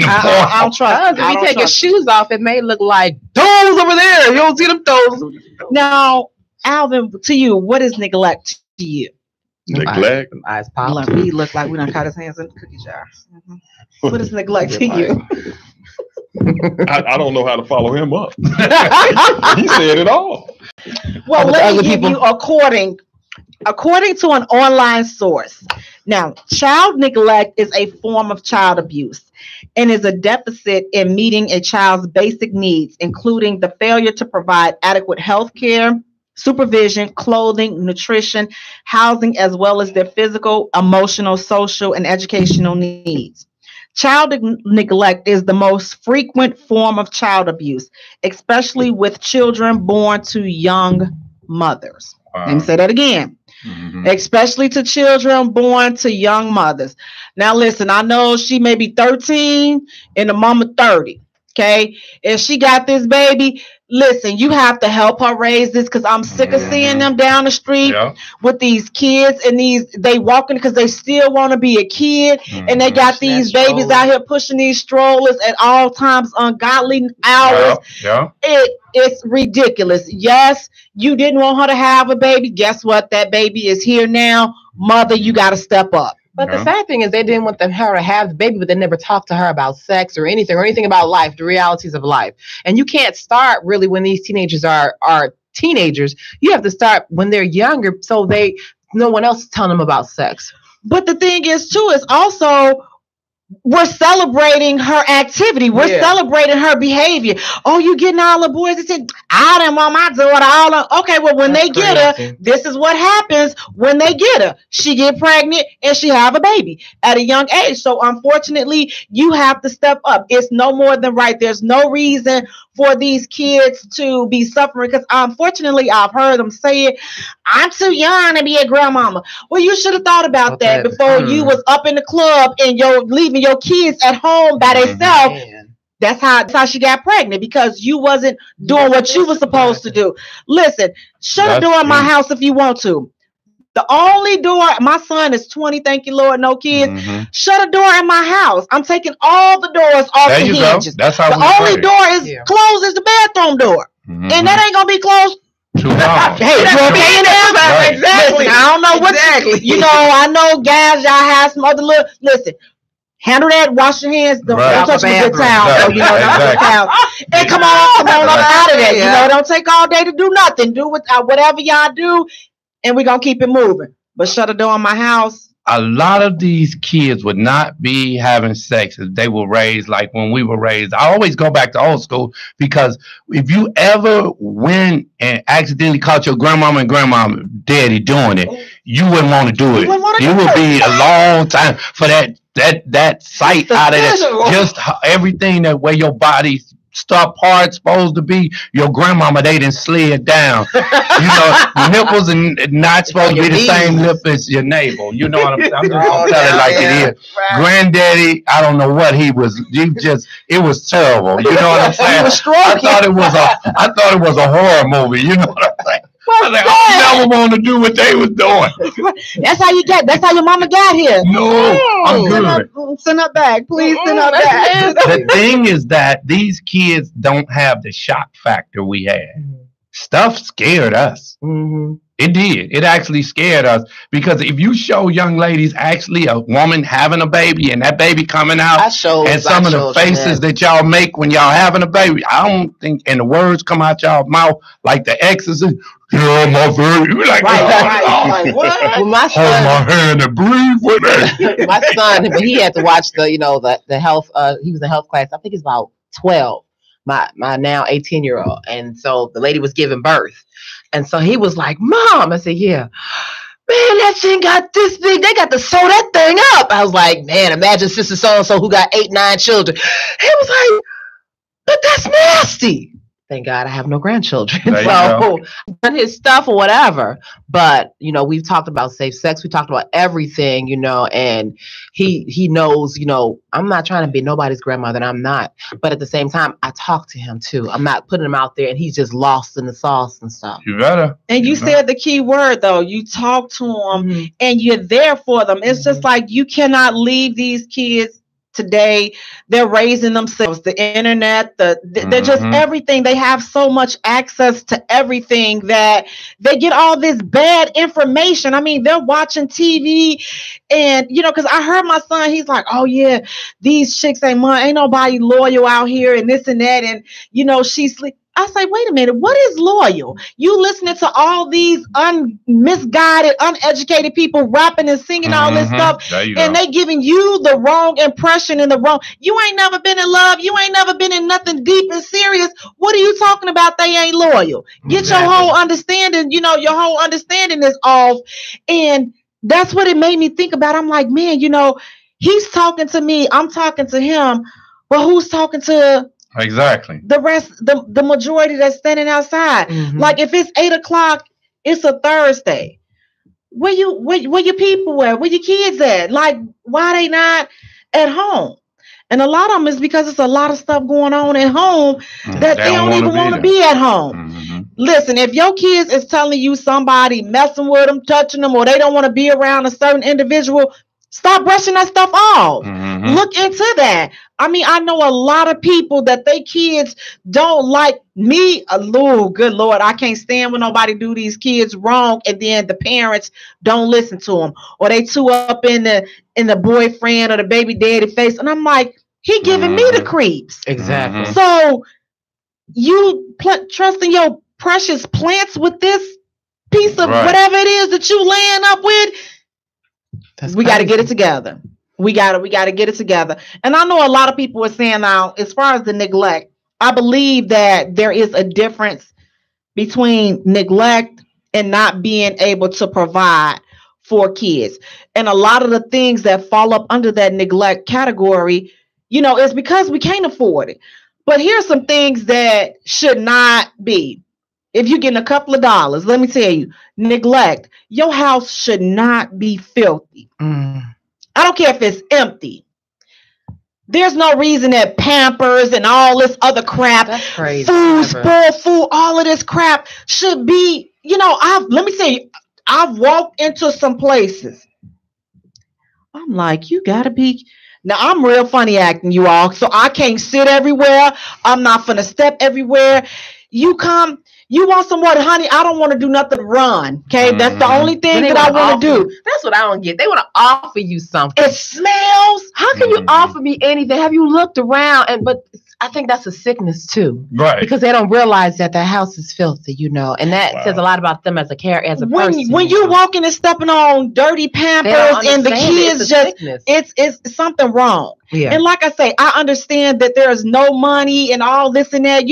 porn. I don't trust. If he take his shoes off, it may look like toes over there. You don't see them toes. Now, Alvin, to you, what is neglect to you? Neglect. Eyes pop. He look like we done caught his hands in the cookie jar. What is neglect to you? I don't know how to follow him up. He said it all. Well, let me give you according to an online source. Now, child neglect is a form of child abuse and is a deficit in meeting a child's basic needs, including the failure to provide adequate health care, supervision, clothing, nutrition, housing, as well as their physical, emotional, social, and educational needs. Child neglect is the most frequent form of child abuse, especially with children born to young mothers. Let me say that again. Especially to children born to young mothers. Now, listen, I know she may be 13 and the mama 30. Okay. If she got this baby, listen, you have to help her raise this, because I'm sick of seeing them down the street with these kids and they walking because they still want to be a kid, and they got these babies out here pushing these strollers at all times, ungodly hours. It's ridiculous. Yes, you didn't want her to have a baby. Guess what? That baby is here now. Mother, you got to step up. But the sad thing is they didn't want her to have the baby, but they never talked to her about sex or anything about life, the realities of life. And you can't start really when these teenagers are teenagers. You have to start when they're younger, so no one else is telling them about sex. But the thing is, too, is also we're celebrating her activity. We're celebrating her behavior. Oh, you getting all the boys? I didn't want my daughter. Okay, well, when they get her, this is what happens when they get her. She get pregnant and she have a baby at a young age. So unfortunately, you have to step up. It's no more than right. There's no reason for these kids to be suffering, because unfortunately, I've heard them say it. I'm too young to be a grandmama. Well, you should have thought about that before you was up in the club and you're leaving your kids at home by themselves. That's how she got pregnant, because you wasn't doing what you were supposed to do. Listen, shut a door in my house if you want to. The only door, my son is 20, thank you, Lord, no kids. Shut a door in my house. I'm taking all the doors off the hinges. That's how the only door is closed is the bathroom door. And that ain't going to be closed. Too long. Hey, exactly. Listen, I don't know what, I know guys, y'all have some other little, listen. Handle that. Wash your hands. Don't touch me with towel. And come on up out of there. Don't take all day to do nothing. Do whatever y'all do, and we're gonna keep it moving. But shut the door on my house. A lot of these kids would not be having sex if they were raised like when we were raised. I always go back to old school, because if you ever went and accidentally caught your grandmama and grandmama daddy doing it, you wouldn't want to do it. It would be a long time for that sight out of that. Just everything that way your body parts supposed to be. Your grandmama, they didn't slid down. The nipples are not supposed to be the same lip as your navel. You know what I'm saying? I'm just gonna tell it like it is. Granddaddy, I don't know what he was. It was terrible. You know what I'm saying? I thought it was a horror movie. You know what I'm saying? I never want to do what they was doing. That's how your mama got here. No, I'm good. Send her back, please. Send her back. The thing is that these kids don't have the shock factor we had. Stuff scared us. It did. It actually scared us, because if you show young ladies actually a woman having a baby and that baby coming out, and some of the faces that y'all make when y'all having a baby, I don't think, and the words come out y'all mouth like the exorcist. Yeah, my baby. You're like, what? Well, my son, hold my hand and breathe with it. My son, but he had to watch the health. He was in health class. I think he's about 12. My now 18-year-old, and so the lady was giving birth. And so he was like, Mom. I said, yeah. Man, that thing got this big. They got to sew that thing up. I was like, man, imagine sister so-and-so who got 8, 9 children. He was like, but that's nasty. Thank God I have no grandchildren. So done his stuff or whatever. But, we've talked about safe sex. We talked about everything, and he knows, I'm not trying to be nobody's grandmother, and I'm not. But at the same time, I talk to him too. I'm not putting him out there and he's just lost in the sauce and stuff. You better. And you said the key word, though. You talk to them and you're there for them. It's just like you cannot leave these kids today. They're raising themselves. The internet, they're just everything. They have so much access to everything that they get all this bad information. I mean, they're watching TV, and because I heard my son, he's like, oh yeah, these chicks ain't nobody loyal out here, and this and that, and she's sleep. I say, wait a minute, what is loyal? You listening to all these misguided, uneducated people rapping and singing all this stuff, and they giving you the wrong impression and the wrong. You ain't never been in love. You ain't never been in nothing deep and serious. What are you talking about? They ain't loyal. Get your whole understanding. Your whole understanding is off, and that's what it made me think about. I'm like, man, He's talking to me. I'm talking to him. But who's talking to Exactly. the rest, the majority that's standing outside? Like if it's 8 o'clock, it's a Thursday. Where your people at? Where your kids at? Like, why they not at home? And a lot of them is because it's a lot of stuff going on at home that they don't even want to be at home. Listen, if your kids is telling you somebody messing with them, touching them, or they don't want to be around a certain individual, stop brushing that stuff off. Look into that. I mean, I know a lot of people that they kids don't like me. Good Lord, I can't stand when nobody do these kids wrong, and then the parents don't listen to them, or they too up in the boyfriend or the baby daddy face, and I'm like, he giving me the creeps. Exactly. So you trusting your precious plants with this piece of whatever it is that you laying up with? We got to get it together. We got to get it together. And I know a lot of people are saying now, as far as the neglect, I believe that there is a difference between neglect and not being able to provide for kids. And a lot of the things that fall up under that neglect category, is because we can't afford it. But here's some things that should not be. If you're getting a couple of dollars, let me tell you, neglect, your house should not be filthy. I don't care if it's empty. There's no reason that Pampers and all this other crap, food, spoiled food, all of this crap should be, let me tell you, I've walked into some places. I'm like, you gotta be. Now, I'm real funny acting, you all, so I can't sit everywhere. I'm not finna step everywhere. You come, you want some water, honey? I don't want to do nothing. Run, okay? That's the only thing that I want to do. That's what I don't get. They want to offer you something. It smells. How can you offer me anything? Have you looked around? But I think that's a sickness too, right? Because they don't realize that their house is filthy, and that says a lot about them as a person. When you walking and stepping on dirty Pampers and the kids it's something wrong. Yeah. And like I say, I understand that there's no money and all this and that,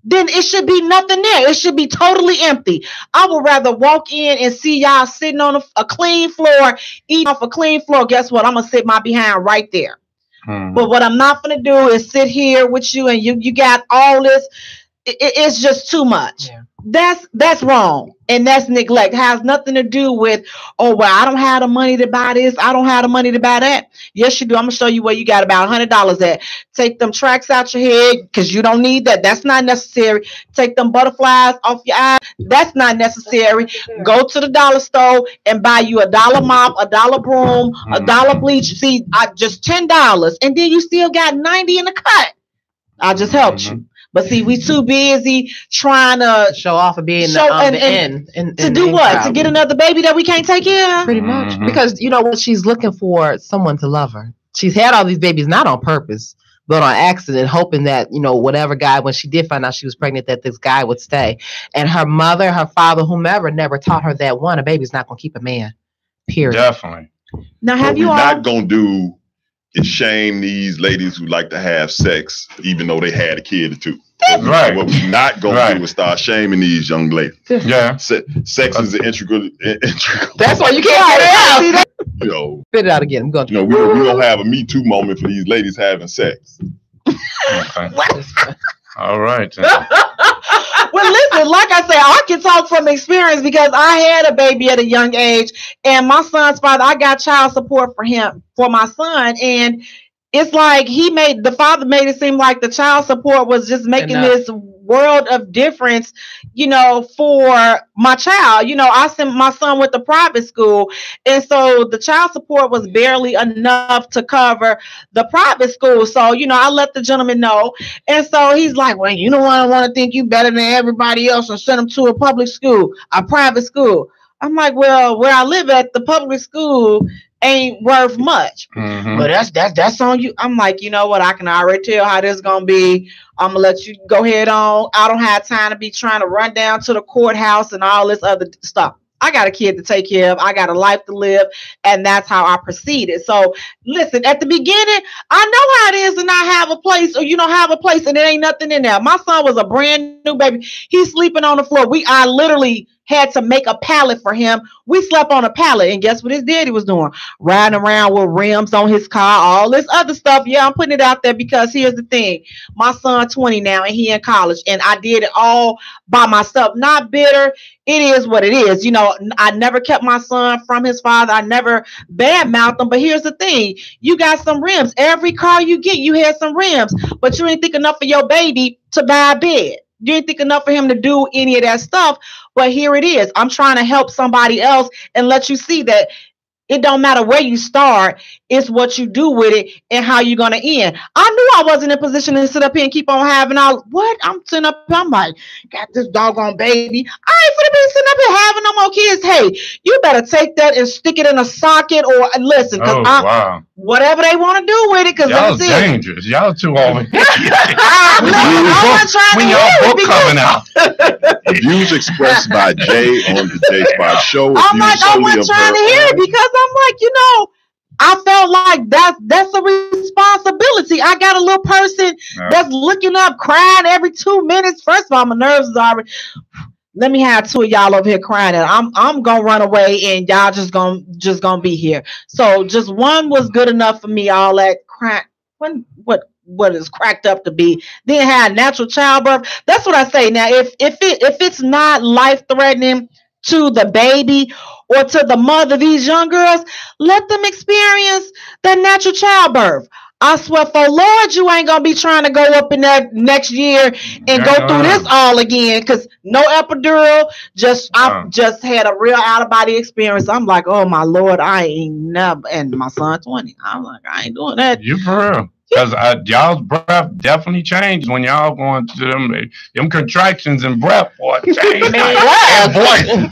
then it should be nothing there. It should be totally empty. I would rather walk in and see y'all sitting on a clean floor, eating off a clean floor. Guess what? I'm going to sit my behind right there. But what I'm not going to do is sit here with you and you got all this. It's just too much. Yeah. That's wrong. And that's neglect. It has nothing to do with, I don't have the money to buy this. I don't have the money to buy that. Yes, you do. I'm going to show you where you got about $100 at. Take them tracks out your head because you don't need that. That's not necessary. Take them butterflies off your eyes. That's not necessary. Go to the dollar store and buy you $1 mop, $1 broom, $1 bleach. See, just $10. And then you still got 90 in the cut. I just helped you. But see, we too busy trying to show off of being the end. To do what? To get another baby that we can't take care of? Pretty much. Because what she's looking for, someone to love her. She's had all these babies not on purpose, but on accident, hoping that, whatever guy, when she did find out she was pregnant, that this guy would stay. And her mother, her father, whomever, never taught her that a baby's not going to keep a man. Period. Definitely. Now, have you all not going to do is shame these ladies who like to have sex, even though they had a kid or two. Right. What we're not going to do is start shaming these young ladies. Yeah. Sex is an integral. That's why you can't get it out. Spit it out again. I'm going to. We don't have a Me Too moment for these ladies having sex. Okay. All right. Well, listen, like I say, I can talk from experience because I had a baby at a young age, and my son's father, I got child support for my son, and it's like the father made it seem like the child support was just making this world of difference, for my child. I sent my son with the private school, and so the child support was barely enough to cover the private school. So, I let the gentleman know, and so he's like, well, you don't want to think you better than everybody else and send them to a public school, a private school. I'm like, well, where I live at, the public school ain't worth much. But that's on you. I'm like, you know what? I can already tell how this is gonna be. I'm gonna let you go ahead on. I don't have time to be trying to run down to the courthouse and all this other stuff. I got a kid to take care of. I got a life to live, and that's how I proceeded. So listen, at the beginning, I know how it is to not have a place, or you don't have a place and there ain't nothing in there. My son was a brand new baby. He's sleeping on the floor. I literally had to make a pallet for him. We slept on a pallet, and guess what his daddy was doing? Riding around with rims on his car, all this other stuff. Yeah, I'm putting it out there because here's the thing. My son 20 now, and he in college, and I did it all by myself. Not bitter. It is what it is. You know, I never kept my son from his father. I never badmouthed him. But here's the thing. You got some rims. Every car you get, you had some rims. But you ain't think enough for your baby to buy a bed. You ain't think enough for him to do any of that stuff. But here it is. I'm trying to help somebody else and let you see that it don't matter where you start. It's what you do with it and how you're going to end. I knew I wasn't in a position to sit up here and keep on having all. What? I'm sitting up here. I'm like, got this doggone baby. I ain't finna be sitting up here having no more kids. Hey, you better take that and stick it in a socket or listen. Because wow. Whatever they want to do with it. Because y'all that's dangerous. Y'all too over here. When y'all book coming out. Views expressed by Jay on the Jaye Spot show. I'm like, I wasn't trying to hear it because I'm like, you know, I felt like that's a responsibility. I got a little person that's looking up, crying every 2 minutes. First of all, my nerves is already. Let me have two of y'all over here crying, and I'm gonna run away, and y'all just gonna be here. So just one was good enough for me. All that crack, what is cracked up to be. Then had natural childbirth. That's what I say. Now, if it's not life threatening to the baby or to the mother, these young girls, let them experience that natural childbirth. I swear for Lord, you ain't gonna be trying to go up in that next year and go through this all again. Cause no epidural, I just had a real out of body experience. I'm like, oh my Lord, I ain't never. And my son 20. I'm like, I ain't doing that. You for real? Because y'all's breath definitely changed when y'all going to them contractions and breath. Boy, change. And voice. You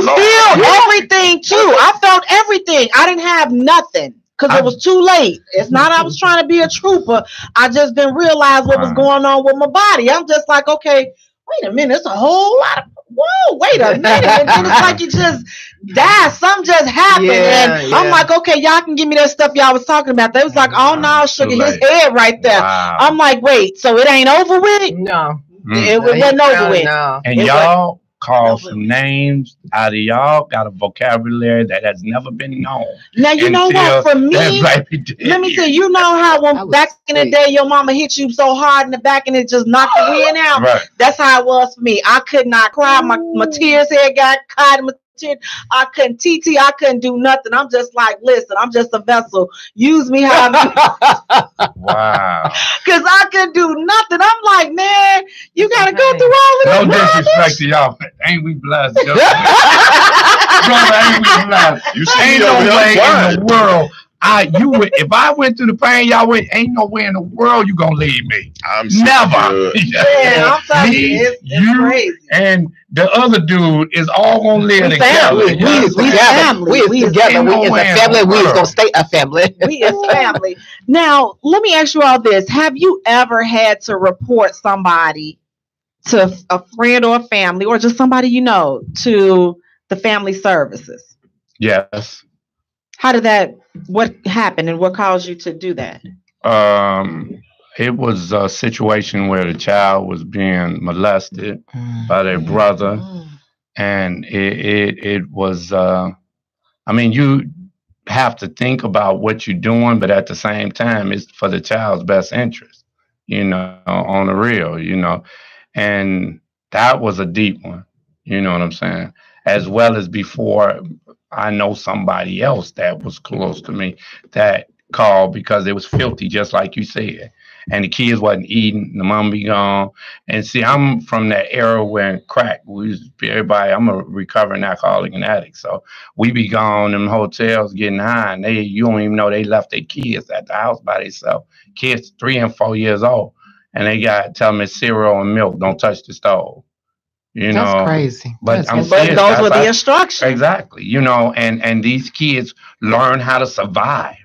feel everything too. I felt everything. I didn't have nothing. Because it was too late. It's not I was trying to be a trooper. I just didn't realize what was going on with my body. I'm just like, okay, wait a minute. It's a whole lot of, whoa, wait a minute. And then it's like you just died. Something just happened. And I'm like, okay, y'all can give me that stuff y'all was talking about. They was like, oh no, sugar, his head right there. Wow. I'm like, wait, so it ain't over with? No. It wasn't over with. No. And y'all call some names out of y'all, got a vocabulary that has never been known. Now, you know what, for me, let me say, you know how when back in the day, your mama hit you so hard in the back and it just knocked the wind out? Right. That's how it was for me. I could not cry. My tears had got caught in my tears. I couldn't TT. I couldn't do nothing. I'm just like, listen, I'm just a vessel. Use me how wow. Because I couldn't do nothing. I'm like, man, you got to go through all of this. No disrespect to y'all. Ain't we blessed? Brother, ain't we blessed? You see, ain't no way in the world. If I went through the pain y'all went, ain't no way in the world you gonna leave me. I'm never. Yeah, I'm telling you, it's crazy. And the other dude is all gonna live together. We together. We is a family. We is gonna stay a family. We is family. Now, let me ask you all this: have you ever had to report somebody to a friend or a family, or just somebody you know, to the family services? Yes. How did that? What happened, and what caused you to do that? It was a situation where the child was being molested by their brother, and it was. I mean, you have to think about what you're doing, but at the same time, it's for the child's best interest. You know, on the real. You know, and that was a deep one. You know what I'm saying? As well as before. I know somebody else that was close to me that called because it was filthy, just like you said. And the kids wasn't eating, the mom be gone. And see, I'm from that era when crack, I'm a recovering alcoholic and addict. So we be gone in hotels getting high, and you don't even know they left their kids at the house by themselves. Kids 3 and 4 years old. And they got tell them it's cereal and milk, don't touch the stove. You know, that's crazy. But those were the instructions. Exactly. You know, and these kids learn how to survive.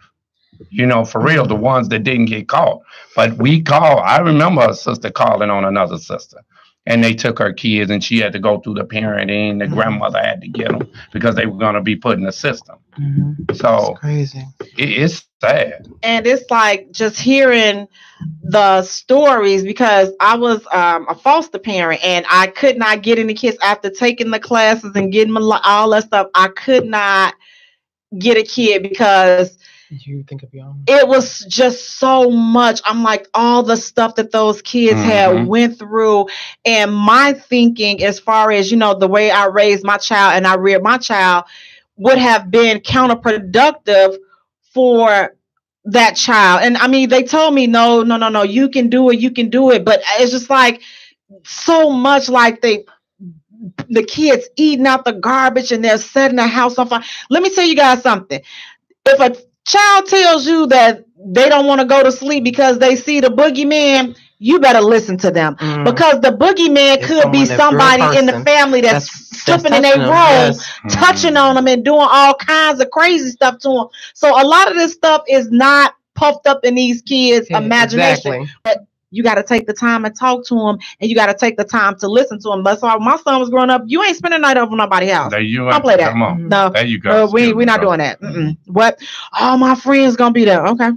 You know, for real, the ones that didn't get caught. But I remember a sister calling on another sister. and they took her kids, and she had to go through the parenting. The grandmother had to get them because they were going to be put in the system. So That's crazy. It's sad. And it's like just hearing the stories, because I was a foster parent and I could not get any kids after taking the classes and getting all that stuff. I could not get a kid because You think of your own. it was just so much. I'm like, all the stuff that those kids had went through, and my thinking as far as, you know, the way I raised my child and I reared my child would have been counterproductive for that child. And I mean, they told me, no, you can do it. But it's just like so much, like the kids eating out the garbage and they're setting the house on fire. Let me tell you guys something. If a child tells you that they don't want to go to sleep because they see the boogeyman, you better listen to them, because the boogeyman could be somebody in the family that's stripping in their room, touching on them and doing all kinds of crazy stuff to them. So a lot of this stuff is not puffed up in these kids' imagination. But you got to take the time and talk to them, and you got to take the time to listen to them. That's why my son was growing up. You ain't spending the night over nobody's house. There you Don't play that. Come on. No, there you go. we're not doing that. What? All my friends gonna be there. Okay.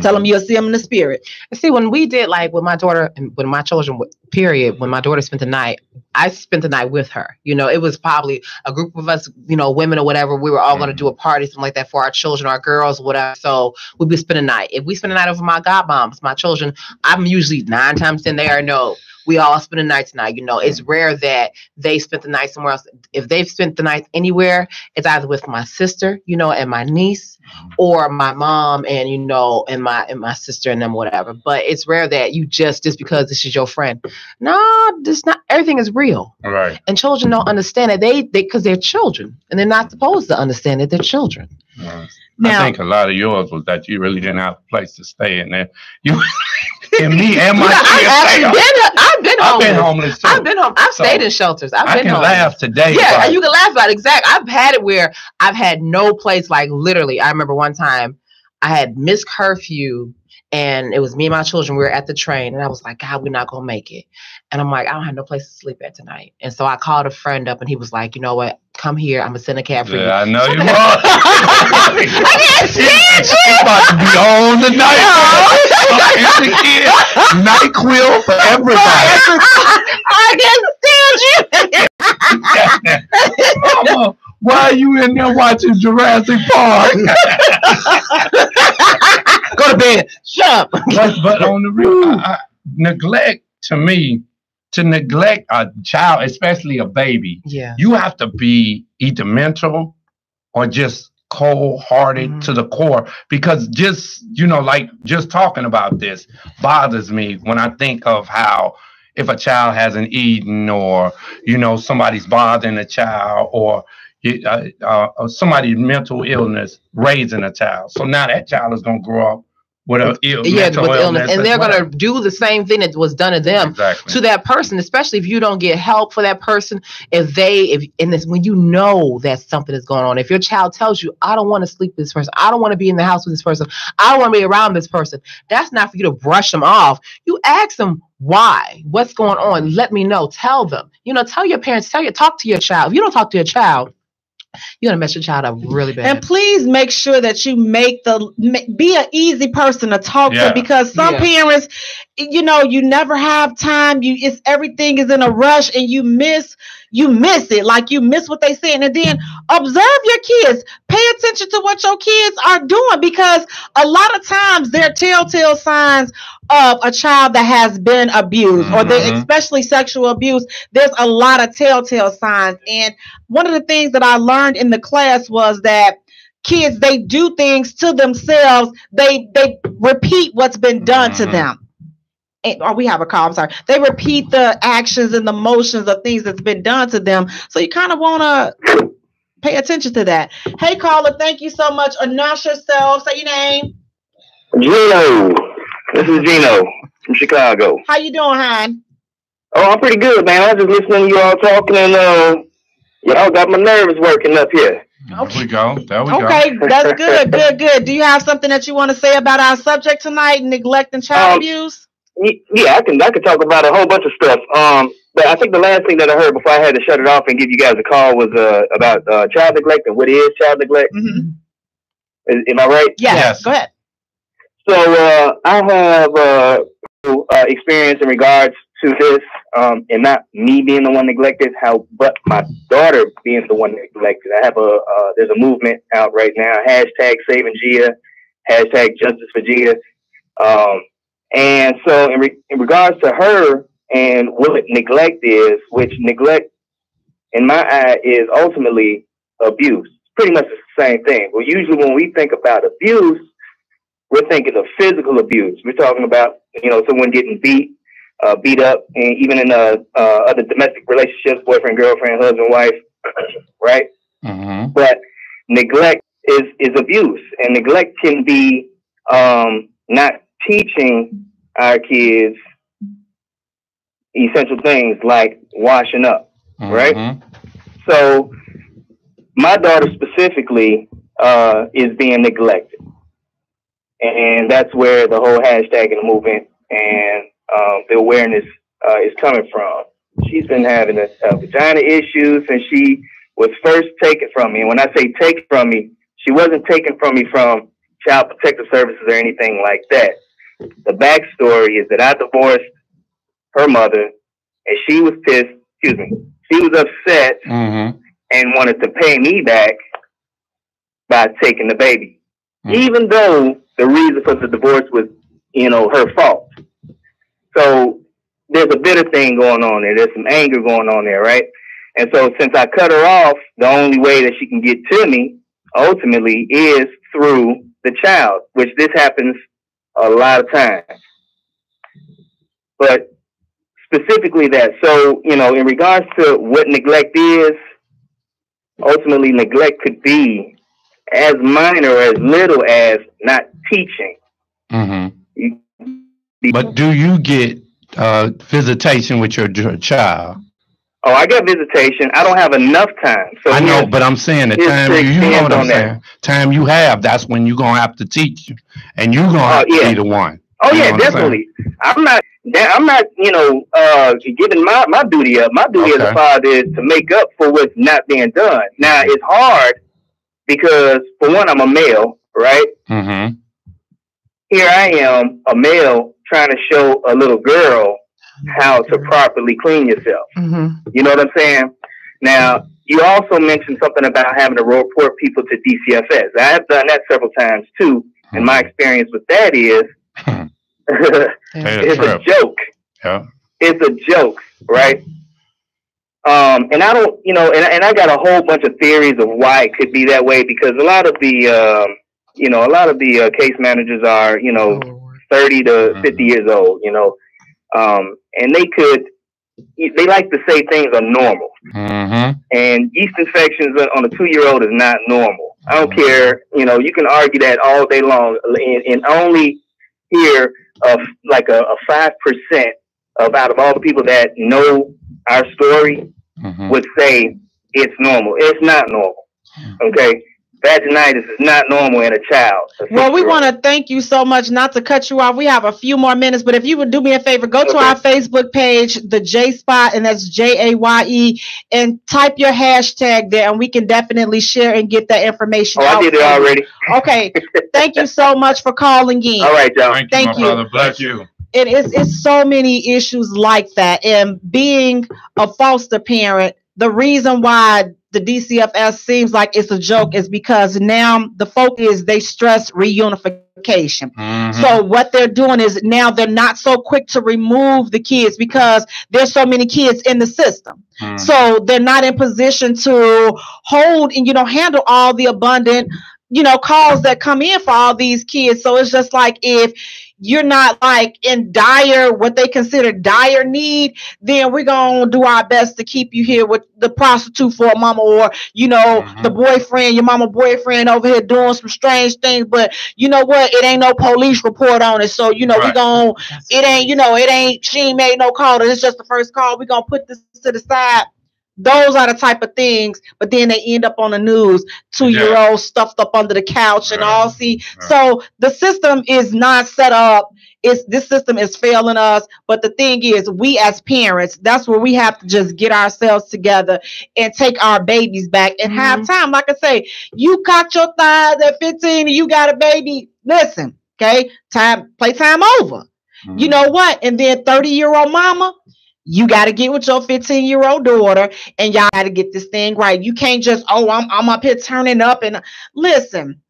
Tell them you'll see them in the spirit. See, when we did, like, with my daughter and with my children, period, when my daughter spent the night, I spent the night with her. You know, it was probably a group of us, you know, women or whatever. We were all going to do a party, something like that, for our children, our girls, whatever. So we'd be spending the night. If we spend the night over my godmoms, my children, I'm usually 9 times in there. No, we all spend the night tonight. You know, it's rare that they spent the night somewhere else. If they've spent the night anywhere, it's either with my sister, you know, and my niece, or my mom and, you know, and my sister and them, whatever. But it's rare that you just because this is your friend. No, this not everything is real. Right. And children don't understand it. They because they're children and they're not supposed to understand that they're children. Now, I think a lot of yours was that you really didn't have a place to stay in there. You and me and my kids. I've been homeless too. I've been home. I've stayed in shelters. I can laugh today. Yeah, you can laugh about it. Exactly. I've had it where I've had no place. Like literally, I remember one time I had missed curfew, and it was me and my children. We were at the train, and I was like, God, we're not gonna make it. And I'm like, I don't have no place to sleep at tonight. And so I called a friend up, and he was like, you know what? Come here. I'm gonna send a cab for you. I know you are. I can't stand you. It's about to be on tonight. NyQuil for everybody. I can't stand you. Mama, why are you in there watching Jurassic Park? Go to bed. Shut up. But on the real, neglect, to me, to neglect a child, especially a baby, you have to be either mental or just cold-hearted to the core, because just, you know, like just talking about this bothers me when I think of how if a child hasn't eaten, or, you know, somebody's bothering a child, or somebody's mental illness raising a child. So now that child is going to grow up with an mental illness. And they're going to do the same thing that was done to them, to that person, especially if you don't get help for that person. When you know that something is going on, if your child tells you, I don't want to sleep with this person, I don't want to be in the house with this person, I don't want to be around this person, that's not for you to brush them off. You ask them, why? What's going on? Let me know. Tell them. You know, tell your parents, talk to your child. If you don't talk to your child, you're gonna mess your child up really bad. And please make sure that you be an easy person to talk to, because some parents, you know, you never have time. Everything is in a rush, and you miss it. Like you miss what they say. And then observe your kids. Pay attention to what your kids are doing, because a lot of times they're telltale signs of a child that has been abused, or especially sexual abuse. There's a lot of telltale signs. And one of the things that I learned in the class was that kids, they do things to themselves. They repeat what's been done to them. We have a call. I'm sorry. They repeat the actions and the motions of things that's been done to them. So you kind of want to pay attention to that. Hey, caller, thank you so much. Announce yourself. Say your name. Gino. This is Gino from Chicago. How you doing, hon? Oh, I'm pretty good, man. I was just listening to you all talking, and y'all got my nerves working up here. There we go. Okay, that's good, good. Do you have something that you want to say about our subject tonight, neglect and child abuse? Yeah, I can talk about a whole bunch of stuff. But I think the last thing that I heard before I had to shut it off and give you guys a call was about child neglect and what is child neglect. Mm-hmm. Am I right? Yes. Go ahead. So I have experience in regards to this, and not me being the one neglected, but my daughter being the one neglected. I have there's a movement out right now, hashtag Saving Gia, hashtag Justice for Gia. And so in regards to her and what neglect is, which neglect in my eye is ultimately abuse. Pretty much the same thing. Well, usually when we think about abuse, we're thinking of physical abuse. We're talking about, someone getting beat up, and even in other domestic relationships, boyfriend, girlfriend, husband, wife, right? Mm-hmm. But neglect is abuse, and neglect can be not teaching our kids essential things like washing up, right? Mm-hmm. So my daughter specifically is being neglected. And that's where the whole hashtag and the movement and the awareness is coming from. She's been having a vagina issue since she was first taken from me. And when I say taken from me, she wasn't taken from me from Child Protective Services or anything like that. The backstory is that I divorced her mother, and she was pissed. She was upset Mm-hmm. and wanted to pay me back by taking the baby, even though the reason for the divorce was, her fault. So there's a bitter thing going on there. There's some anger going on there, right? And so since I cut her off, the only way that she can get to me ultimately is through the child, which this happens a lot of times. But specifically that. So, in regards to what neglect is, ultimately neglect could be as minor or as little as not teaching. Mm-hmm. But do you get visitation with your child? Oh, I get visitation. I don't have enough time. So I know, but I'm saying the time you know what I'm saying. Time you have, that's when you're gonna have to teach you, and you're gonna have to be the one. Oh yeah, definitely. I'm not, giving my duty up. My duty as a father is to make up for what's not being done. Now it's hard because, for one, I'm a male, right? Mm-hmm. Here I am, a male, trying to show a little girl how to properly clean yourself. Mm-hmm. You know what I'm saying? Now, you also mentioned something about having to report people to DCFS. I have done that several times too, and my experience with that is it's a joke. Yeah. It's a joke, right? And I don't, and I got a whole bunch of theories of why it could be that way, because a lot of the, case managers are, 30 to 50 years old, and they like to say things are normal. Mm-hmm. And yeast infections on a 2-year-old is not normal. I don't care, you can argue that all day long, and only hear of like a 5% of out of all the people that know our story would say it's normal. It's not normal. Okay. Vaginitis is not normal in a child. Well, we want to thank you so much. Not to cut you off, we have a few more minutes, but if you would do me a favor, go to our Facebook page, the Jaye Spot, and that's JAYE, and type your hashtag there, and we can definitely share and get that information out. I did it already. Okay. Thank you so much for calling in. All right, John. Thank you, brother. Bless you. It's so many issues like that, and being a foster parent, the reason why the DCFS seems like it's a joke is because now the focus is they stress reunification. Mm-hmm. So what they're doing is now they're not so quick to remove the kids because there's so many kids in the system. Mm-hmm. So they're not in position to hold and, handle all the abundant, calls that come in for all these kids. So it's just like, if you're not like in what they consider dire need, then we're going to do our best to keep you here with the prostitute for a mama, or, the boyfriend, your mama boyfriend over here doing some strange things. But you know what? It ain't no police report on it. So, we going it ain't, she ain't made no call. It's just the first call. We're going to put this to the side. Those are the type of things, but then they end up on the news, 2-year-old stuffed up under the couch and all. See, so the system is not set up. This system is failing us. But the thing is, we as parents, that's where we have to just get ourselves together and take our babies back and have time. Like I say, you caught your thighs at 15 and you got a baby. Listen, okay, playtime over. You know what? And then 30-year-old mama, you got to get with your 15-year-old daughter and y'all got to get this thing right. You can't just, I'm up here turning up and listen,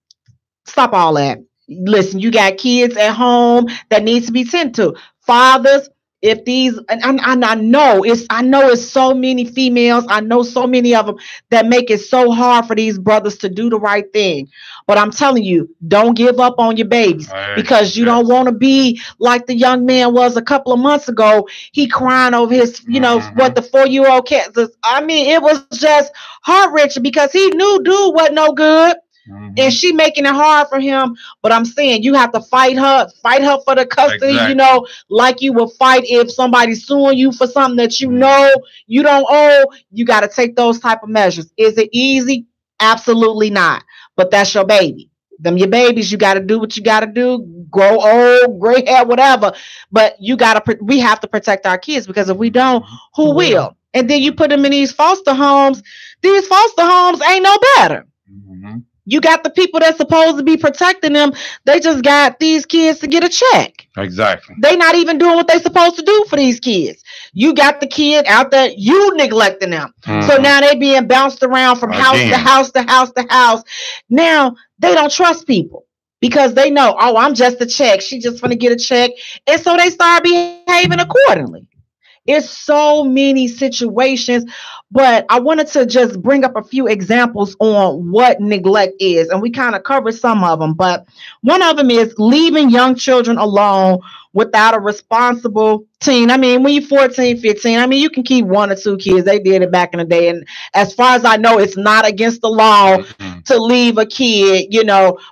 stop all that. Listen, you got kids at home that needs to be tended to. Fathers, if these, and I know it's so many females, I know so many of them that make it so hard for these brothers to do the right thing. But I'm telling you, don't give up on your babies because you don't want to be like the young man was a couple of months ago. He crying over his, what the 4-year-old cat. I mean, it was just heart-wrenching because he knew dude wasn't no good. And she making it hard for him. But I'm saying you have to fight her for the custody, like you would fight if somebody's suing you for something that you know you don't owe. You got to take those type of measures. Is it easy? Absolutely not. But that's your baby. Them your babies. You got to do what you got to do. Grow old, gray hair, whatever. But we have to protect our kids because if we don't, who will? And then you put them in these foster homes. These foster homes ain't no better. You got the people that's supposed to be protecting them. They just got these kids to get a check. Exactly. They not even doing what they supposed to do for these kids. You got the kid out there, you neglecting them. So now they being bounced around from house to house to house to house. Now they don't trust people because they know, I'm just a check. She just gonna get a check. And so they start behaving accordingly. It's so many situations, but I wanted to just bring up a few examples on what neglect is. And we kind of covered some of them, but one of them is leaving young children alone without a responsible teen. I mean, when you're 14, 15, I mean, you can keep 1 or 2 kids. They did it back in the day. And as far as I know, it's not against the law to leave a kid,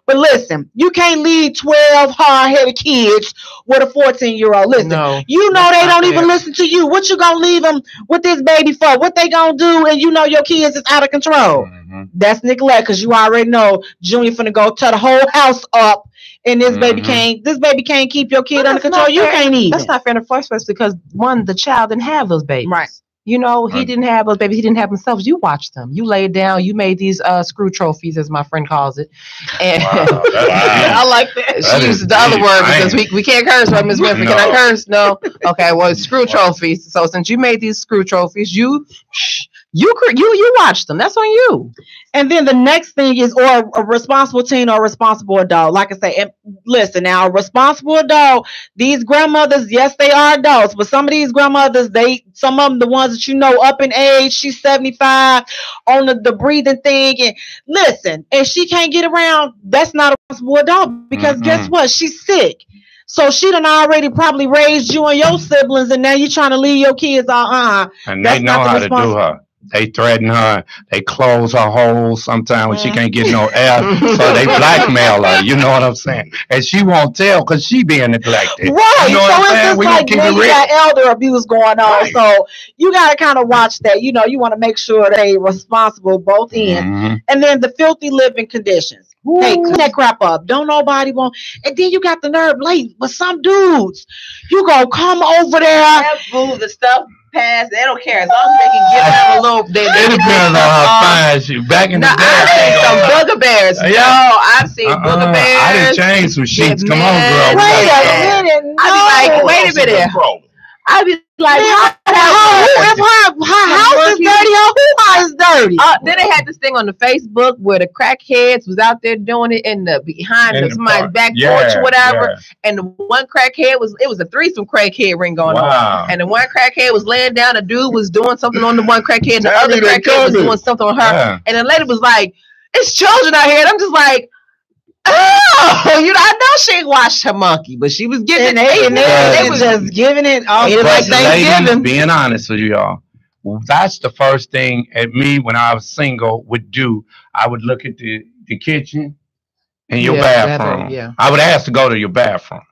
But listen, you can't leave 12 hard-headed kids with a 14-year-old. Listen, they don't even listen to you. What you gonna leave them with this baby for? What they gonna do? And your kids is out of control. That's neglect because you already know Junior finna go tear the whole house up. And this baby can't keep your kid under control. You can't even. That's not fair in the first place because the child didn't have those babies. Right. He didn't have those babies. He didn't have himself. You watched them. You laid down. You made these screw trophies, as my friend calls it. And I like that. She used the other word because we can't curse, right, Ms. Winfrey? Can I curse? No. Okay. Well, it's screw trophies. So since you made these screw trophies, you watched them. That's on you. And then the next thing is, or a responsible teen or a responsible adult. Like I say, and listen now, a responsible adult, these grandmothers, yes, they are adults, but some of these grandmothers, some of them, the ones that up in age, she's 75 on the breathing thing. And listen, and she can't get around, that's not a responsible adult because guess what? She's sick. So she done already probably raised you and your siblings, and now you're trying to leave your kids all And they know how to do her. They threaten her. They close her holes sometimes when she can't get no air. So they blackmail her. You know what I'm saying? And she won't tell because she being neglected. Right. You know so it's just like maybe got elder abuse going on. Right. So you got to kind of watch that. You want to make sure they responsible both ends. And then the filthy living conditions. Hey, clean that crap up. Don't nobody want. And then you got the nerve late. But some dudes, you gonna come over there. Move the stuff past. They don't care as long as they can get them a little. They depends on how fine she. Back in the day, I've seen some booger bears. No, I've seen booger bears. I didn't change some sheets. Come on, girl. Wait a minute. No. I'd be like, wait a minute. I'd be like, if her house is dirty, who house is dirty? Then they had this thing on the Facebook where the crackheads was out there doing it behind somebody's back porch or whatever. And the one crackhead it was a threesome crackhead ring going on. And the one crackhead was laying down, the dude was doing something on the one crackhead, and the other crackhead was doing something on her. And the lady was like, it's children out here. And I'm just like, I know she ain't washed her monkey, but she was giving it. They was just giving it all like Thanksgiving. Being honest with y'all, that's the first thing at me when I was single would do. I would look at the kitchen and your bathroom. I would ask to go to your bathroom.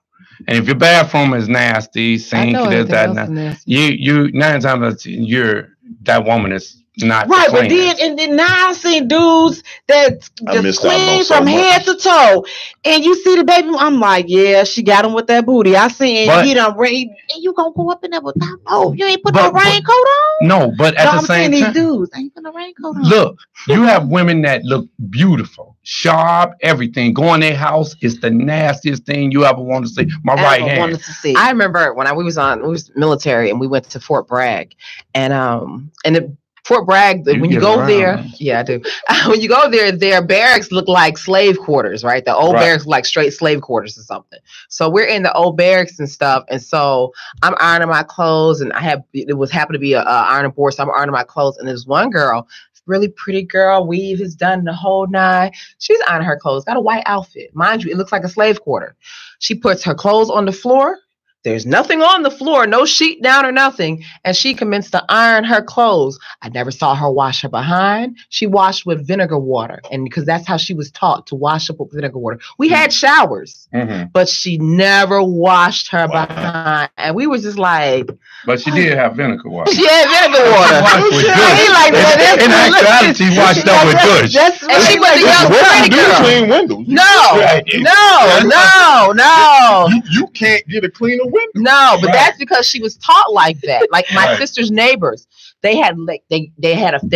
And if your bathroom is nasty, sink, this, that, and that, you 9 times out of 10, that woman is not right. the But cleanest. then now I've seen dudes that I just missed out on clean so from head much. to toe, and you see the baby. I'm like, yeah, she got him with that booty. I seen But- he done rain. And you gonna go up in there without? No, you ain't put But- no raincoat on. No, but at No, the I'm same saying time, these dudes ain't put no raincoat on. look, you have women that look beautiful, sharp, everything. Go in their house, it's the nastiest thing you ever want to see. My right hand. wanted to see. I remember when we was military and we went to Fort Bragg, and Fort Bragg, You when you get go around, there, huh? yeah, I do. When you go there, their barracks look like slave quarters, right? The old Right. barracks look like straight slave quarters or something. So we're in the old barracks and stuff, and so I'm ironing my clothes, and it was happened to be a ironing board, so I'm ironing my clothes, and there's one girl, really pretty girl, weave is done, the whole nine. She's ironing her clothes, got a white outfit, mind you, it looks like a slave quarter. She puts her clothes on the floor. There's nothing on the floor, no sheet down or nothing. And she commenced to iron her clothes. I never saw her wash her behind. She washed with vinegar water. And because that's how she was taught to wash up with vinegar water. We had showers, but she never washed her behind. And we was just like, But she did have vinegar water. she had vinegar water. Washed with He Gush. like, In actuality, she washed up with Gush. and she was a young pretty Do girl. clean windows. Right. No. You can't get a cleaner window. No, but Right. that's because she was taught like that. Like my Right. sister's neighbors, they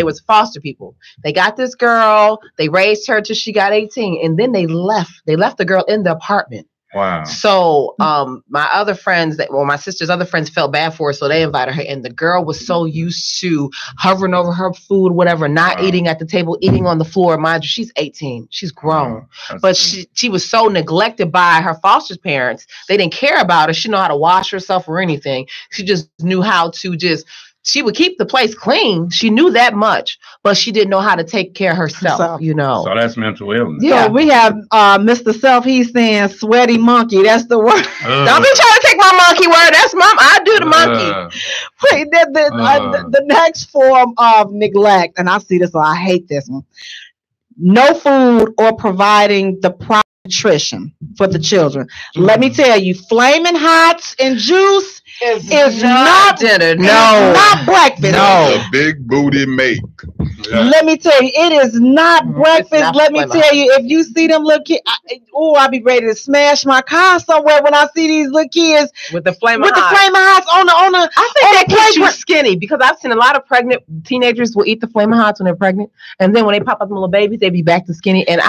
was foster people. They got this girl, they raised her till she got 18, and then they left. They left the girl in the apartment. Wow. So my other friends my sister's other friends felt bad for her, so they invited her, and the girl was so used to hovering over her food, whatever, not Wow. eating at the table, eating on the floor. Mind you, she's 18, she's grown. That's But true. she was so neglected by her foster parents. They didn't care about her. She didn't know how to wash herself or anything. She just knew how to she would keep the place clean. She knew that much, but she didn't know how to take care of herself, Herself. you know. So that's mental illness. Yeah. So we have Mr. Self. He's saying sweaty monkey. That's the word. Don't be trying to take my monkey word. That's I do the monkey. Wait, the next form of neglect, and I see this, so I hate this one. No food or providing the proper nutrition for the children. Let me tell you, flaming hots and juice is not dinner. No, not breakfast. No. A big booty make. Let me tell you, it is not breakfast. not Let me flavor. tell you, if you see them little kids, I'll be ready to smash my car somewhere when I see these little kids With the flaming with the hot. flaming hots on the. I think on that the keeps you playground. skinny, because I've seen a lot of pregnant teenagers will eat the flaming hots when they're pregnant, and then when they pop up little babies, they be back to skinny. And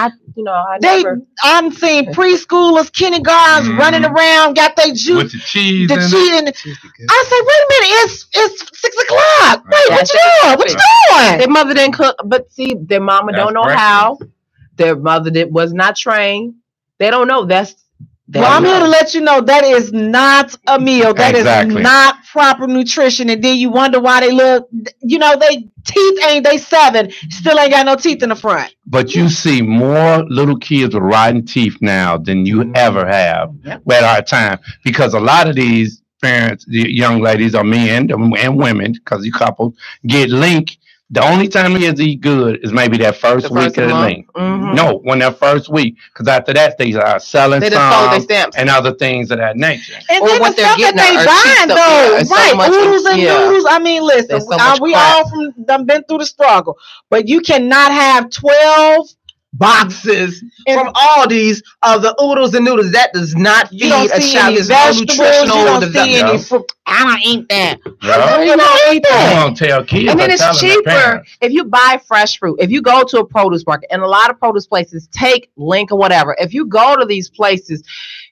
I'm seeing preschoolers, kindergartens running around, got their juice, With the cheese the in it. cheese. I say, wait a minute, it's 6 o'clock. Wait, what you doing? What you doing? their mother didn't cook, but see, their mama That's don't know breakfast. how. Their mother was not trained. They don't know. Well, I'm here to let you know that is not a meal. That Exactly. is not proper nutrition. And then you wonder why they look, they teeth they 7, still ain't got no teeth in the front. But you see more little kids with rotten teeth now than you ever have at our time, because a lot of these parents, the young ladies or men and women, because you couple get link. The only time the kids eat good is maybe that first week of the link. No, when that first week, because after that they are selling They just sold their some stamps. and other things of that nature. And Or then what the they're stuff that getting they are buying cheap stuff, though, it's so right? much- Oodles and yeah. noodles. I mean, listen, There's so much we crap. all done been through the struggle, but you cannot have 12 boxes And- from Aldi's of the oodles and noodles. That does not feed You don't a see child. any There's no vegetables. You nutritional don't see development. any fruit. I don't eat that. Yeah. You don't eat You that. don't tell kids. And then or it's telling their cheaper parents. if you buy fresh fruit. If you go to a produce market, and a lot of produce places take Link or whatever. If you go to these places,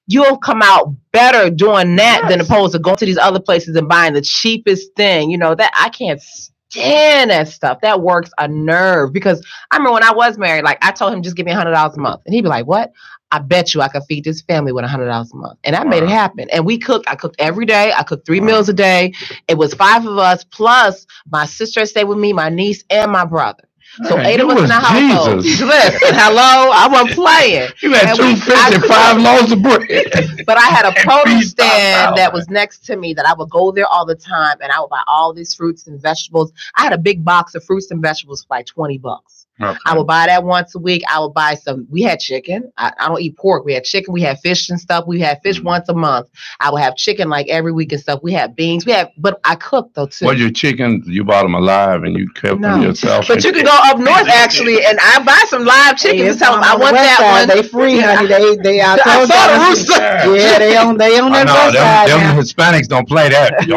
you'll come out better doing that than opposed to going to these other places and buying the cheapest thing. You know, that I can't stand that stuff. That works a nerve, because I remember when I was married, like I told him, just give me $100 a month. And he'd be like, what? I bet you I could feed this family with $100 a month. And I made it happen. And we cooked. I cooked every day. I cooked 3 meals a day. It was 5 of us, plus my sister stayed with me, my niece, and my brother. So Man, 8 of you us in was the household. Jesus. Listen, hello, I wasn't playing. You had And 2 fish and 5 loaves of bread. But I had a produce Stop stand that out. was next to me that I would go there all the time, and I would buy all these fruits and vegetables. I had a big box of fruits and vegetables for like $20. Okay. I would buy that once a week. I would buy some. We had chicken. I don't eat pork. We had chicken. We had fish and stuff. We had fish once a month. I would have chicken like every week and stuff. We had beans. But I cooked though too. Well, your chickens, you bought them alive and you kept them yourself. But you can go up north actually, and I buy some live chicken and tell them I want that one. They free, honey. They I saw the rooster. Yeah, they on that west side. Them Hispanics don't play that.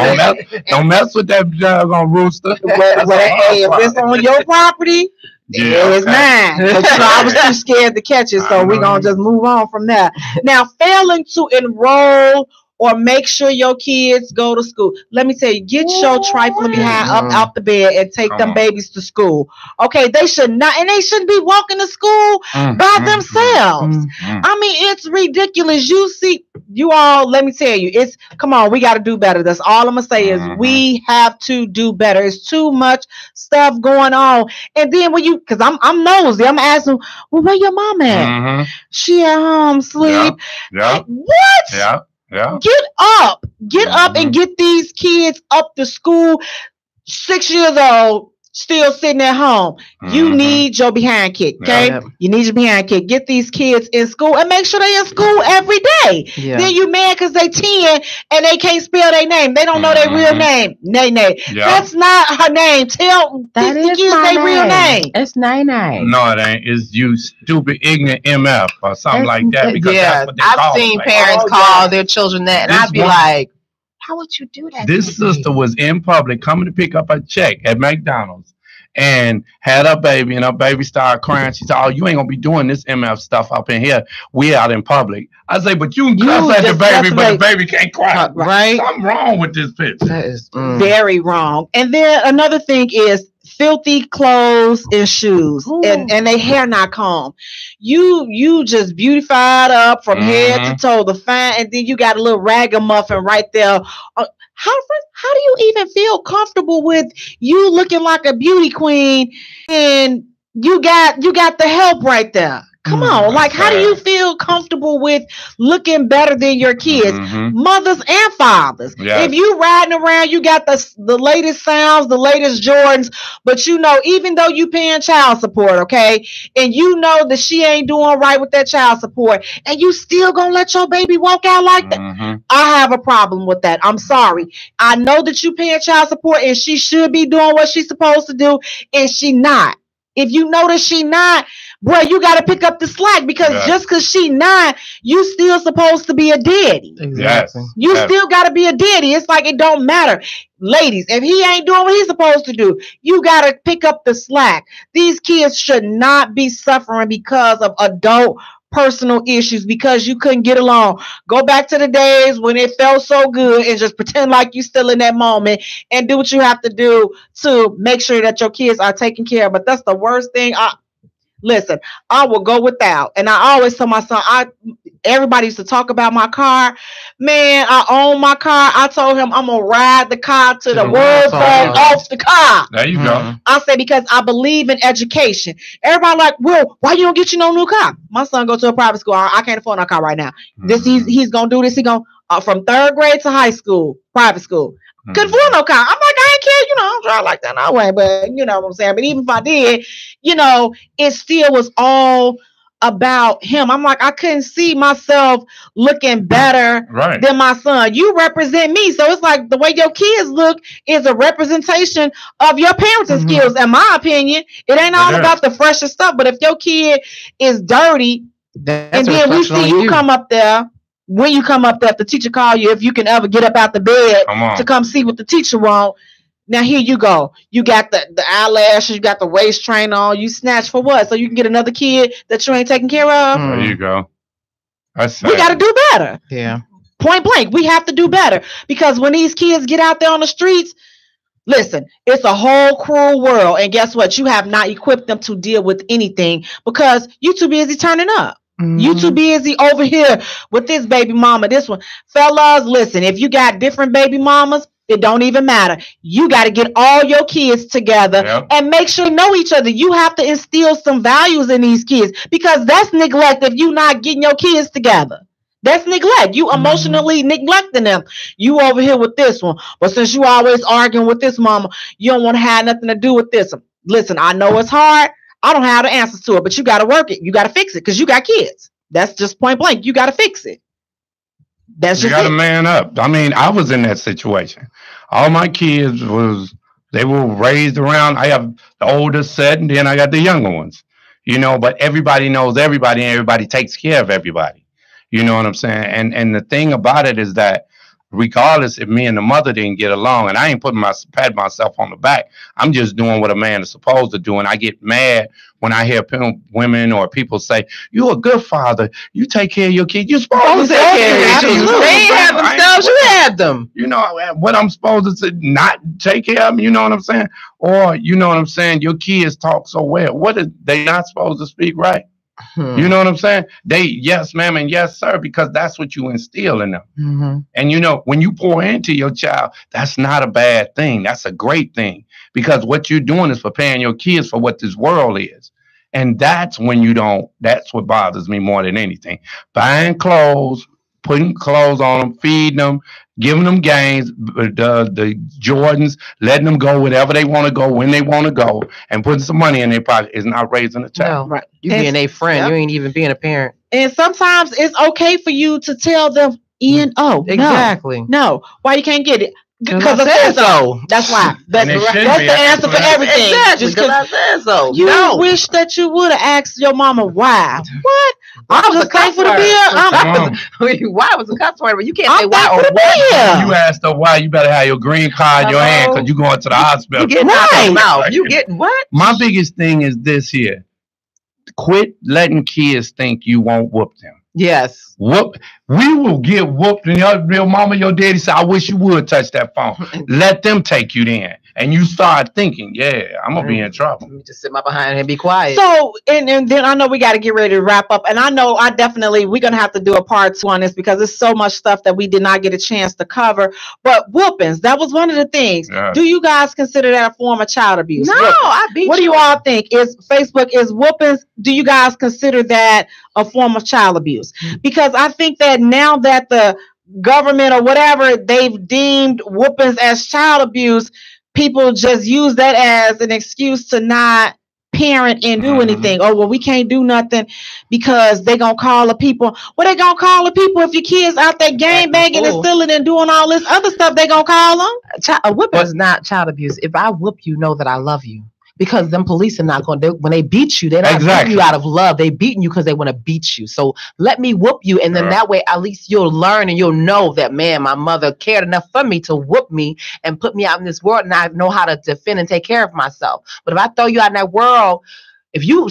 Don't mess with that doggone rooster. Hey, if it's on your property, it's mine. But I was too scared to catch it, so we're gonna just move on from that. Now, failing to enroll or make sure your kids go to school. Let me tell you, get your trifling behind up out the bed and take them babies to school. Okay, they should not, and they shouldn't be walking to school by themselves. I mean, it's ridiculous. You see, you all, let me tell you, come on, we got to do better. That's all I'm gonna say is we have to do better. It's too much stuff going on. And then when because I'm nosy, I'm asking, well, where your mom at? She at home, sleep. Yeah. What? Yeah. Yeah. Get up and get these kids up to school. 6 years old, still sitting at home. You need your behind kick, okay? You need your behind kick. Get these kids in school and make sure they in school every day. Then you mad because they 10 and they can't spell their name. They don't know their real name. Nay. That's not her name. Tell these kids their real name. It's Nay. No, it ain't. It's you stupid ignorant MF or something like that. Because that's what they I've seen parents call their children that, and I'd be like, how would you do that? This sister was in public coming to pick up a check at McDonald's and had her baby, and her baby started crying. She said, oh, you ain't gonna be doing this MF stuff up in here. We out in public. I say, but you can cuss at the baby, but the baby can't cry. Right? Something wrong with this bitch. That is very wrong. And then another thing is filthy clothes and shoes, and they hair not combed. You just beautified up from head to toe, the fine, and then you got a little ragamuffin right there. How do you even feel comfortable with you looking like a beauty queen and you got the help right there? Come on, like how do you feel comfortable with looking better than your kids, mothers and fathers? If you riding around, you got the latest sounds, the latest Jordans, but you know, even though you paying child support, okay, and you know that she ain't doing right with that child support, and you still gonna let your baby walk out like that? I have a problem with that. I'm sorry. I know that you paying child support, and she should be doing what she's supposed to do, and she not. If you notice she not, bro, you got to pick up the slack, because just because she not, you still supposed to be a daddy. Exactly. You still got to be a daddy. It's like it don't matter. Ladies, if he ain't doing what he's supposed to do, you got to pick up the slack. These kids should not be suffering because of adult personal issues because you couldn't get along. Go back to the days when it felt so good and just pretend like you're still in that moment and do what you have to do to make sure that your kids are taken care of. But that's the worst thing. Listen, I will go without. And I always tell my son, everybody used to talk about my car. Man, I own my car. I told him I'm going to ride the car to the world off the car. There you go. I say, because I believe in education. Everybody like, well, why you don't get you no new car? My son go to a private school. I can't afford no car right now. He's going to do this. He going from 3rd grade to high school, private school. Couldn't afford no car. I'm like, I ain't care, I don't drive like that no way, but you know what I'm saying. But even if I did, it still was all about him. I'm like, I couldn't see myself looking better than my son. You represent me. So it's like the way your kids look is a representation of your parenting skills. In my opinion, it ain't all about the freshest stuff. But if your kid is dirty, and then we see you come up there, when you come up there, if the teacher call you, if you can ever get up out the bed to come see what the teacher want. Now here you go. You got the eyelashes, you got the waist train on. You snatch for what? So you can get another kid that you ain't taking care of? There you go. We got to do better. Yeah. Point blank. We have to do better. Because when these kids get out there on the streets, listen, it's a whole cruel world. And guess what? You have not equipped them to deal with anything because you too busy turning up. You too busy over here with this baby mama, this one. Fellas, listen, if you got different baby mamas, it don't even matter. You got to get all your kids together and make sure you know each other. You have to instill some values in these kids because that's neglect if you not getting your kids together. That's neglect. You emotionally neglecting them. You over here with this one. But since you always arguing with this mama, you don't want to have nothing to do with this one. Listen, I know it's hard. I don't have the answers to it, but you got to work it. You got to fix it because you got kids. That's just point blank. You got to fix it. That's You just got to it. man up. I mean, I was in that situation. All my kids they were raised around. I have the oldest set, and then I got the younger ones. But everybody knows everybody, and everybody takes care of everybody. You know what I'm saying? And the thing about it is that regardless if me and the mother didn't get along, and I ain't pat myself on the back, I'm just doing what a man is supposed to do. And I get mad when I hear women or people say, "You're a good father. You take care of your kids. You're supposed to take care of your kids." They ain't have themselves. You had them. What I'm supposed to not take care of them. You know what I'm saying? Or you know what I'm saying? Your kids talk so well. What is they not supposed to speak right? You know what I'm saying? They, yes, ma'am, and yes, sir, because that's what you instill in them. And when you pour into your child, that's not a bad thing. That's a great thing, because what you're doing is preparing your kids for what this world is. And that's when that's what bothers me more than anything. Buying clothes, putting clothes on them, feeding them, giving them games, the Jordans, letting them go wherever they want to go, when they want to go, and putting some money in their pocket is not raising a child. No, right. You being a friend. Yep. You ain't even being a parent. And sometimes it's okay for you to tell them, "No, exactly. No. Why you can't get it? Because I said so. That's why. That's the answer for everything. Exactly. Because I said so. You wish that you would have asked your mama why. What? I'm just thankful to be here. Why was the cuss word? You can't say why or what. You asked her why, you better have your green card in your hand because you're going to the hospital. You getting out your mouth. You getting what? My biggest thing is this here. Quit letting kids think you won't whoop them. Yes. We will get whooped, and your mama, your daddy say, "I wish you would touch that phone." Let them take you then. And you start thinking, I'm going to be in trouble. Let me just sit my behind and be quiet. So, and then I know we got to get ready to wrap up. And I know we're going to have to do a part 2 on this because there's so much stuff that we did not get a chance to cover. But whoopings, that was one of the things. Yeah. Do you guys consider that a form of child abuse? No, I beat you. What do you all think? Is whoopings, do you guys consider that a form of child abuse? Because I think that now that the government or whatever, they've deemed whoopings as child abuse, people just use that as an excuse to not parent and do anything. Oh, well, we can't do nothing because they're going to call the people. Well, they're going to call the people if your kids out there game banging and stealing and doing all this other stuff, they're going to call them. A whipping is not child abuse. If I whoop you, know that I love you. Because them police are not going to, when they beat you, they're not beating you out of love. They beating you because they want to beat you. So let me whoop you. And then that way, at least you'll learn and you'll know that, man, my mother cared enough for me to whoop me and put me out in this world. And I know how to defend and take care of myself. But if I throw you out in that world, if you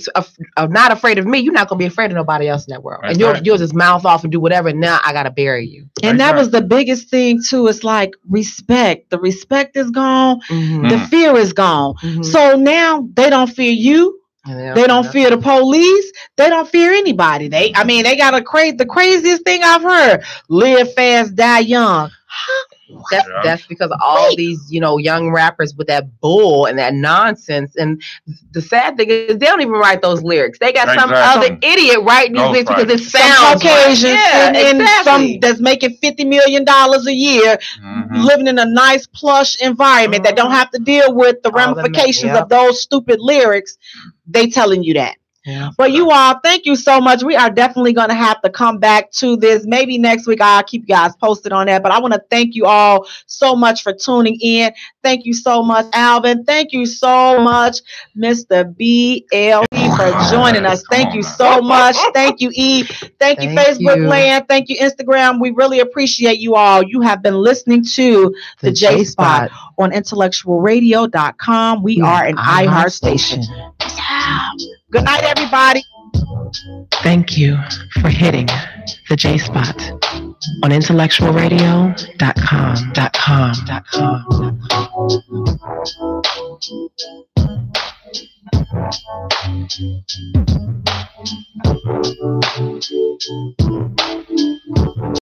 are not afraid of me, you're not going to be afraid of nobody else in that world. And you'll just mouth off and do whatever. And now I got to bury you. And that was the biggest thing, too. It's like respect. The respect is gone. The fear is gone. So now they don't fear you. They don't fear the police. They don't fear anybody. They got the craziest thing I've heard. Live fast, die young. That's because of all these, young rappers with that bull and that nonsense. And the sad thing is they don't even write those lyrics. They got some other idiot writing these lyrics because it sounds Caucasian some that's making $50 million a year, living in a nice plush environment that don't have to deal with the ramifications of those stupid lyrics. They telling you that. Yeah. But you all, thank you so much. We are definitely going to have to come back to this. Maybe next week I'll keep you guys posted on that. But I want to thank you all so much for tuning in. Thank you so much, Alvin. Thank you so much, Mr. BLT, for joining us. Thank you so much. Thank you, Eve. Thank you, Facebook Land. Thank you, Instagram. We really appreciate you all. You have been listening to the Jaye Spot on intellectualradio.com. We are an iHeart station. Good night, everybody. Thank you for hitting the Jaye Spot on intellectualradio.com.